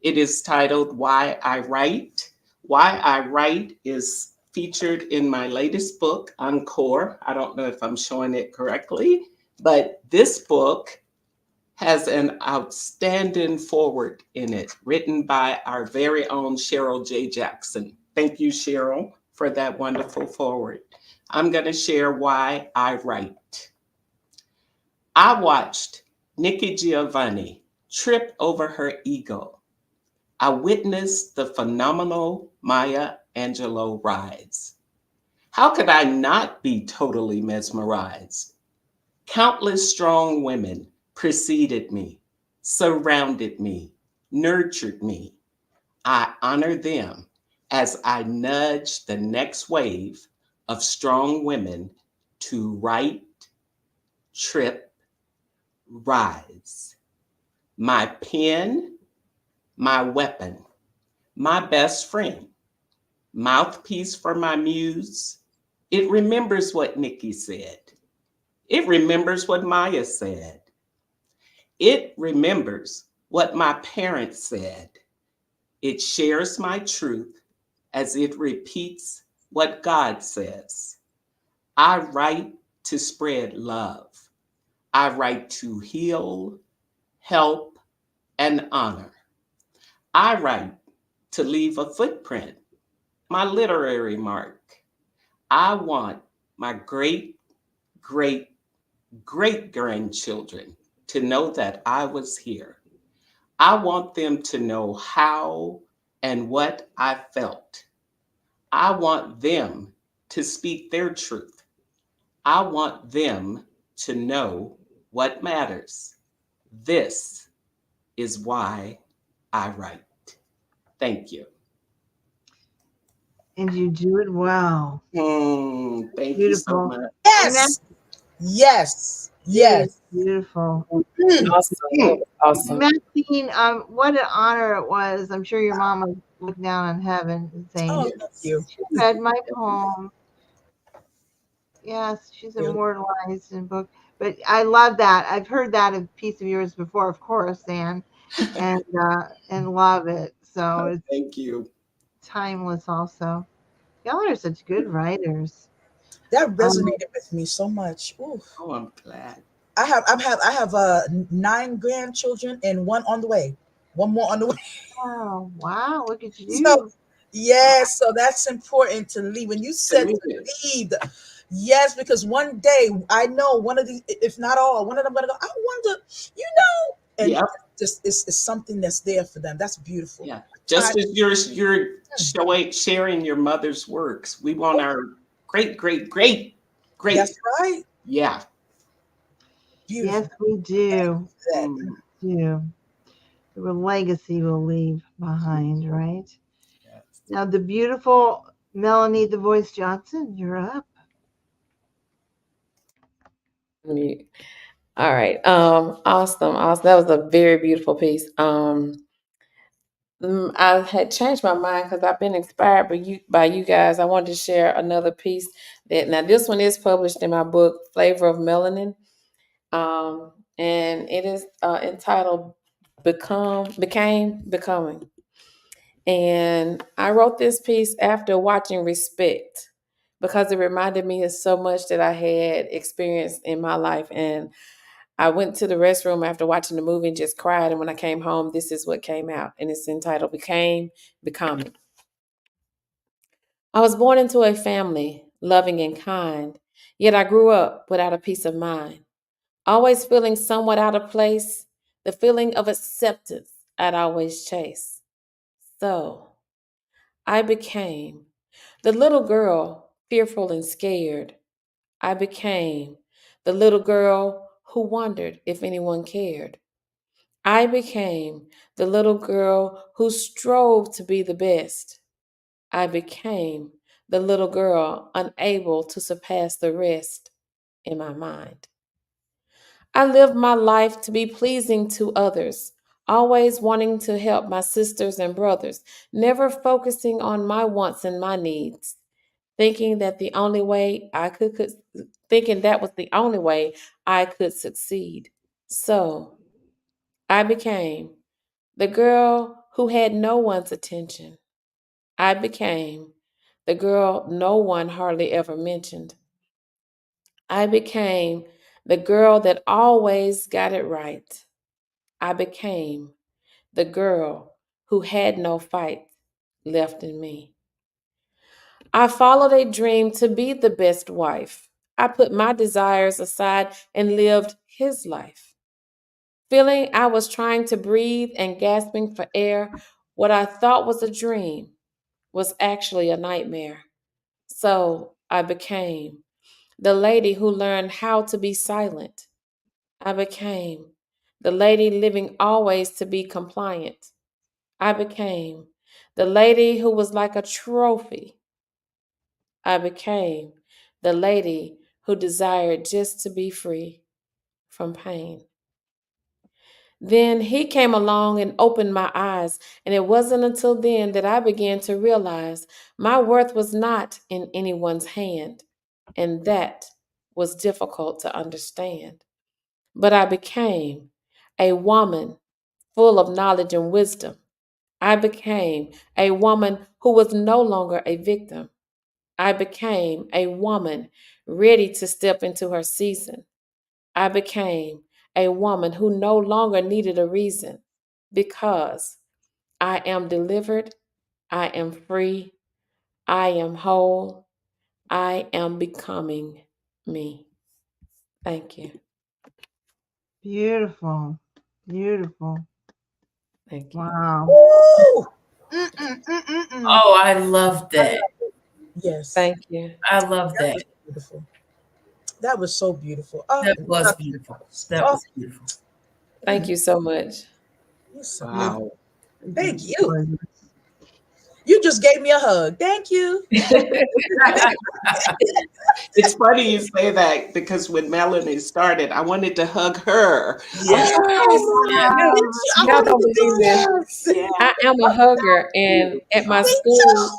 Speaker 5: It is titled Why I Write. Why I Write is featured in my latest book, Encore. I don't know if I'm showing it correctly, but this book has an outstanding foreword in it, written by our very own Cheryl J. Jackson. Thank you, Cheryl, for that wonderful foreword. I'm going to share why I write. I watched Nikki Giovanni trip over her ego. I witnessed the phenomenal Maya Angelou rise. How could I not be totally mesmerized? Countless strong women preceded me, surrounded me, nurtured me. I honor them as I nudge the next wave of strong women to write, trip, rise. My pen, my weapon, my best friend, mouthpiece for my muse. It remembers what Nikki said. It remembers what Maya said. It remembers what my parents said. It shares my truth as it repeats what God says. I write to spread love. I write to heal, help, and honor. I write to leave a footprint, my literary mark. I want my great, great, great grandchildren to know that I was here. I want them to know how and what I felt. I want them to speak their truth. I want them to know what matters. This is why I write. Thank you.
Speaker 1: And you do it well.
Speaker 5: Thank you so
Speaker 1: Beautiful.
Speaker 5: much.
Speaker 3: Yes. Yes. Yes.
Speaker 1: Beautiful.
Speaker 6: Awesome. That was awesome.
Speaker 1: Maxine, what an honor it was. I'm sure your mom was looking down in heaven and saying,
Speaker 3: Oh, thank you.
Speaker 1: she read my poem. Yes, she's
Speaker 3: You.
Speaker 1: immortalized in book. But I love that. I've heard that a piece of yours before, of course, Anne, and love it. So it's
Speaker 5: Thank you.
Speaker 1: timeless also. Y'all are such good writers.
Speaker 3: That resonated with me so much. Ooh.
Speaker 5: Oh, I'm glad.
Speaker 3: I have 9 grandchildren and one on the way. One more on the way.
Speaker 1: Oh, wow. Look at you.
Speaker 3: So yes, so that's important to lead. When you said to lead, yes, because one day I know one of the, if not all, one of them gonna go, I wonder, and
Speaker 5: Yep.
Speaker 3: just it's something that's there for them. That's beautiful.
Speaker 5: Yeah. Just as you're sharing your mother's works, we want our great, great, great, great.
Speaker 3: That's right.
Speaker 5: Yeah.
Speaker 3: Beautiful.
Speaker 1: Yes, we do.
Speaker 3: Mm.
Speaker 1: We do. The legacy we'll leave behind, right?
Speaker 5: Yes.
Speaker 1: Now, the beautiful Melanie the Voice Johnson, you're up.
Speaker 6: All right. Awesome. That was a very beautiful piece. I had changed my mind because I've been inspired by you guys. I wanted to share another piece that now this one is published in my book Flavor of Melanin, and it is entitled Becoming. And I wrote this piece after watching Respect because it reminded me of so much that I had experienced in my life. And I went to the restroom after watching the movie and just cried. And when I came home, this is what came out. And it's entitled Becoming. I was born into a family, loving and kind, yet I grew up without a peace of mind. Always feeling somewhat out of place, the feeling of acceptance I'd always chase. So I became the little girl, fearful and scared. I became the little girl who wondered if anyone cared. I became the little girl who strove to be the best. I became the little girl unable to surpass the rest in my mind. I lived my life to be pleasing to others, always wanting to help my sisters and brothers, never focusing on my wants and my needs, thinking that the only way I could thinking that was the only way I could succeed. So, I became the girl who had no one's attention. I became the girl no one hardly ever mentioned. I became the girl that always got it right. I became the girl who had no fight left in me. I followed a dream to be the best wife. I put my desires aside and lived his life. Feeling I was trying to breathe and gasping for air, what I thought was a dream was actually a nightmare. So I became the lady who learned how to be silent. I became the lady living always to be compliant. I became the lady who was like a trophy. I became the lady who desired just to be free from pain. Then he came along and opened my eyes, and it wasn't until then that I began to realize my worth was not in anyone's hand, and that was difficult to understand. But I became a woman full of knowledge and wisdom. I became a woman who was no longer a victim. I became a woman ready to step into her season. I became a woman who no longer needed a reason because I am delivered, I am free, I am whole, I am becoming me. Thank you.
Speaker 1: Beautiful. Beautiful.
Speaker 6: Thank you.
Speaker 1: Wow.
Speaker 3: Woo!
Speaker 2: Oh, I love
Speaker 3: I
Speaker 2: that.
Speaker 3: love it. Yes,
Speaker 6: Thank you.
Speaker 2: I love
Speaker 3: that
Speaker 2: that.
Speaker 3: was beautiful. That was so beautiful.
Speaker 2: That was beautiful. That
Speaker 3: oh,
Speaker 2: was beautiful.
Speaker 6: Thank you so much.
Speaker 3: you're so beautiful.
Speaker 5: Wow.
Speaker 3: Thank you. You just gave me a hug. Thank you.
Speaker 5: It's funny you say that because when Melanie started, I wanted to hug her.
Speaker 2: Yes.
Speaker 3: Oh,
Speaker 2: Yes.
Speaker 3: Mom,
Speaker 6: Y'all,
Speaker 3: did you? I
Speaker 6: y'all
Speaker 3: wanted
Speaker 6: don't
Speaker 3: to
Speaker 6: believe
Speaker 3: do
Speaker 6: this.
Speaker 3: this.
Speaker 5: Yeah.
Speaker 6: I am a hugger, and at my
Speaker 3: Me
Speaker 6: school,
Speaker 3: too.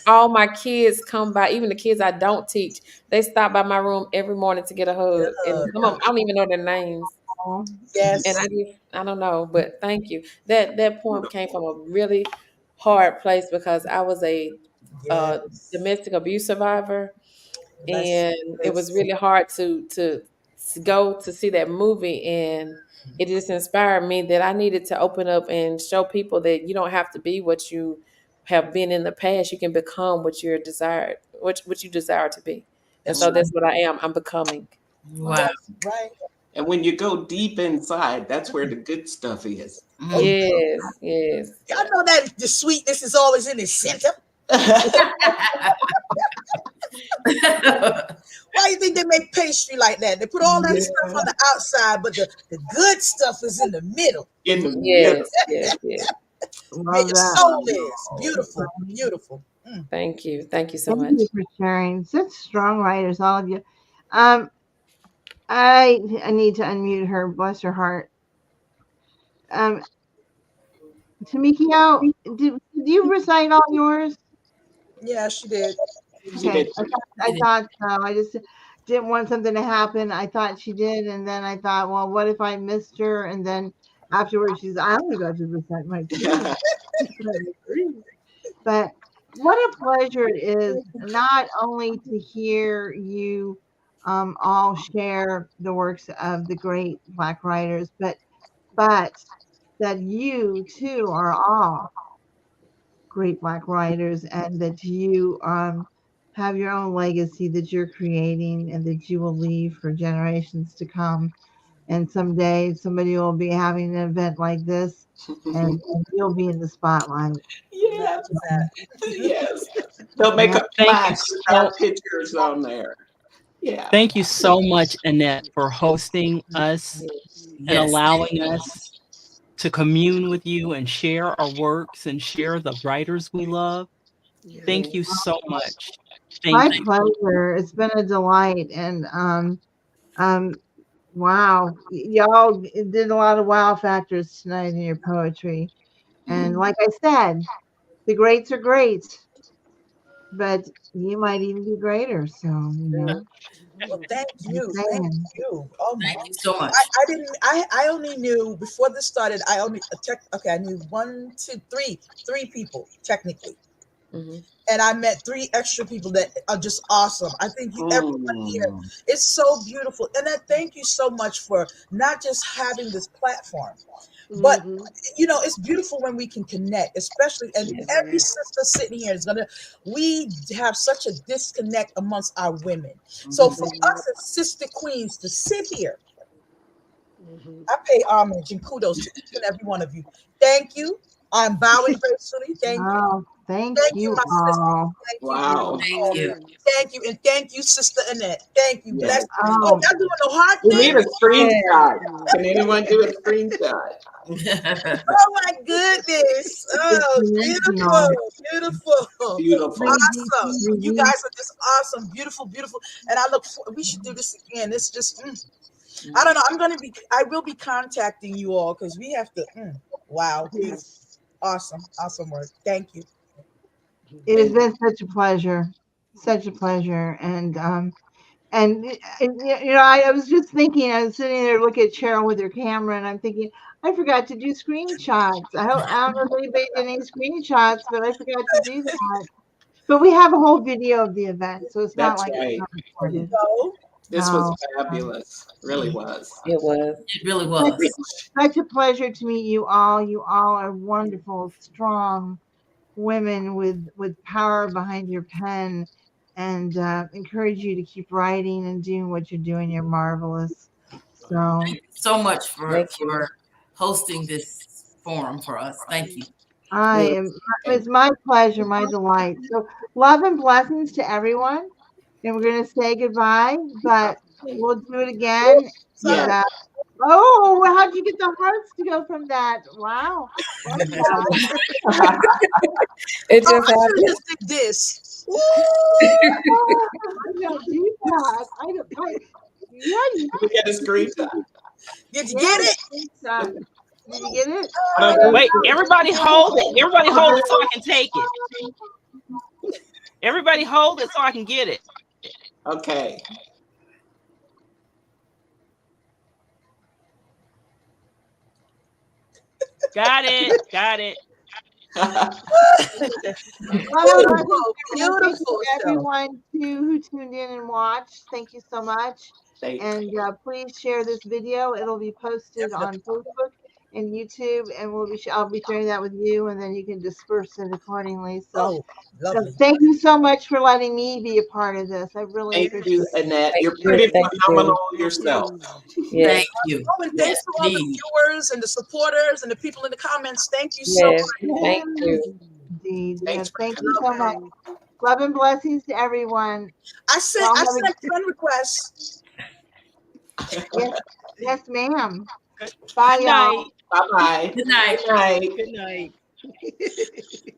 Speaker 6: all my kids come by, even the kids I don't teach, they stop by my room every morning to get a
Speaker 3: Get
Speaker 6: hug.
Speaker 3: a
Speaker 6: And
Speaker 3: hug.
Speaker 6: some of them, I don't even know their names. And
Speaker 3: Yes.
Speaker 6: I don't know, but thank you. That poem came from a really hard place because I was a
Speaker 3: Yes.
Speaker 6: domestic abuse survivor,
Speaker 3: Bless
Speaker 6: and
Speaker 3: you.
Speaker 6: it was
Speaker 3: Bless
Speaker 6: really hard to go to see that movie, and it just inspired me that I needed to open up and show people that you don't have to be what you have been in the past. You can become what you're desired, what you desire to be. And
Speaker 3: That's
Speaker 6: so
Speaker 3: right.
Speaker 6: that's what I am. I'm becoming.
Speaker 2: Wow.
Speaker 3: That's right.
Speaker 5: And when you go deep inside, that's where the good stuff is.
Speaker 3: Oh,
Speaker 2: Mm.
Speaker 6: Yes, yes.
Speaker 3: y'all know that the sweetness is always in the center. Why do you think they make pastry like that? They put all that stuff on the outside, but the good stuff is in the middle.
Speaker 5: In the middle.
Speaker 6: Yes, yes, yes.
Speaker 3: Where
Speaker 1: Love
Speaker 3: your
Speaker 1: that.
Speaker 3: soul is. Beautiful. Beautiful. Mm.
Speaker 6: Thank you. Thank you so
Speaker 1: Thank
Speaker 6: much.
Speaker 1: you for sharing. Such strong writers, all of you. Um, I need to unmute her. Bless her heart. Um, Tamikio, did you recite all yours?
Speaker 3: Yeah, she did.
Speaker 5: She
Speaker 1: Okay,
Speaker 5: did.
Speaker 1: I thought so. I just didn't want something to happen. I thought she did, and then I thought, well, what if I missed her? And then afterwards, I only got to recite my two. But what a pleasure it is not only to hear you all share the works of the great Black writers, but that you too are all great Black writers, and that you have your own legacy that you're creating and that you will leave for generations to come. And someday somebody will be having an event like this, and you'll be in the spotlight.
Speaker 5: Yes.
Speaker 3: Imagine that.
Speaker 5: Yes. They'll make
Speaker 1: Yeah.
Speaker 5: a
Speaker 4: Thank you
Speaker 5: plaque with
Speaker 4: so
Speaker 5: our pictures on there. Yeah.
Speaker 4: thank you so much, Annette, for hosting us and
Speaker 2: Yes.
Speaker 4: allowing us to commune with you and share our works and share the writers we love.
Speaker 3: Yes.
Speaker 4: Thank you so much.
Speaker 1: My
Speaker 4: Thank you.
Speaker 1: pleasure. It's been a delight. And um, wow, y'all did a lot of wow factors tonight in your poetry. And like I said, the greats are great, but you might even be greater. So,
Speaker 3: Well, thank
Speaker 1: just
Speaker 3: you. Thank
Speaker 1: saying.
Speaker 3: you. Oh my.
Speaker 2: Thank you so much.
Speaker 3: I didn't I only knew before this started, I only okay, I knew one, two, three people technically.
Speaker 6: Hmm.
Speaker 3: And I met three extra people that are just awesome. I think everyone here
Speaker 5: Mm.
Speaker 3: is so beautiful. And I thank you so much for not just having this platform, but it's beautiful when we can connect, especially, and every sister sitting here is gonna, we have such a disconnect amongst our women. So for us as sister queens to sit here, I pay homage and kudos to each and every one of you. Thank you. I'm bowing gracefully. Thank you.
Speaker 1: Oh, thank
Speaker 3: Thank you,
Speaker 1: you
Speaker 3: my sister.
Speaker 1: all.
Speaker 3: Thank you.
Speaker 5: Wow.
Speaker 2: Thank you.
Speaker 3: Thank you. And thank you, Sister Annette. Thank you. Bless.
Speaker 5: Yes.
Speaker 3: Oh,
Speaker 1: Oh,
Speaker 3: y'all doing the heart
Speaker 5: We
Speaker 3: thing?
Speaker 5: need a screenshot. Can anyone do a screenshot?
Speaker 3: Oh my goodness.
Speaker 1: it's
Speaker 3: Oh, beautiful.
Speaker 1: original.
Speaker 3: Beautiful.
Speaker 5: Beautiful.
Speaker 1: 3D,
Speaker 3: Awesome. You
Speaker 1: 3D.
Speaker 3: guys are just awesome. Beautiful, beautiful. And I look for, we should do this again. It's just I don't know. I will be contacting you all because we have to wow.
Speaker 1: Yes.
Speaker 3: Awesome. Awesome work. Thank you.
Speaker 1: It has been such a pleasure. Such a pleasure. I was just thinking, I was sitting there looking at Cheryl with her camera, and I'm thinking, I forgot to do screenshots. I don't know if anybody did any screenshots, but I forgot to do that. But we have a whole video of the event, so it's not
Speaker 5: That's
Speaker 1: like it's
Speaker 5: right.
Speaker 1: not
Speaker 3: There you
Speaker 1: recorded.
Speaker 3: go.
Speaker 5: This was
Speaker 1: So,
Speaker 5: fabulous. Really was.
Speaker 6: It was.
Speaker 2: It really
Speaker 1: such,
Speaker 2: was.
Speaker 1: such a pleasure to meet you all. You all are wonderful, strong women with power behind your pen, and encourage you to keep writing and doing what you're doing. You're marvelous. So
Speaker 2: Thank you so much
Speaker 6: Thank you.
Speaker 2: for hosting this forum for us. Thank you.
Speaker 1: it's my pleasure, my delight. So love and blessings to everyone. And we're going to say goodbye, but we'll do it again.
Speaker 3: Sorry.
Speaker 1: And, oh, how'd you get the hearts to go from that? Wow. Love that.
Speaker 6: It
Speaker 3: Oh,
Speaker 6: just
Speaker 3: I should
Speaker 6: happened.
Speaker 3: have just did this. Woo!
Speaker 1: I don't do that. Yeah, you
Speaker 5: We get a screenshot.
Speaker 3: Did you get it?
Speaker 1: Did you get it?
Speaker 4: Wait, everybody hold it. Everybody hold it so I can take it. Everybody hold it so I can get it.
Speaker 5: Okay.
Speaker 4: Got it. Got it.
Speaker 3: Beautiful,
Speaker 1: Thank you
Speaker 3: beautiful
Speaker 1: to
Speaker 3: show.
Speaker 1: everyone who tuned in and watched. Thank you so much.
Speaker 5: Thank you.
Speaker 1: And please share this video. It'll be posted on Facebook and YouTube, and I'll be sharing that with you, and then you can disperse it accordingly. So,
Speaker 3: Oh, lovely.
Speaker 1: thank you so much for letting me be a part of this. I really
Speaker 5: Thank
Speaker 1: appreciate
Speaker 5: you, Annette. You're
Speaker 6: Thank you.
Speaker 5: pretty
Speaker 6: Thank
Speaker 5: phenomenal
Speaker 6: you.
Speaker 5: yourself.
Speaker 6: Yes.
Speaker 2: Thank you.
Speaker 3: Oh, and thanks
Speaker 2: Yes,
Speaker 3: to all the
Speaker 2: indeed.
Speaker 3: viewers and the supporters and the people in the comments. Thank you so
Speaker 6: Yes.
Speaker 3: much.
Speaker 6: Thank you.
Speaker 1: Indeed.
Speaker 5: Thanks for
Speaker 1: Thank you so much. Love and blessings to everyone.
Speaker 3: I sent
Speaker 1: Y'all have a-
Speaker 3: friend requests.
Speaker 1: yes, ma'am. Bye,
Speaker 4: Good
Speaker 1: y'all.
Speaker 4: night.
Speaker 5: Bye-bye.
Speaker 2: Good night.
Speaker 5: Good night.
Speaker 7: Good night.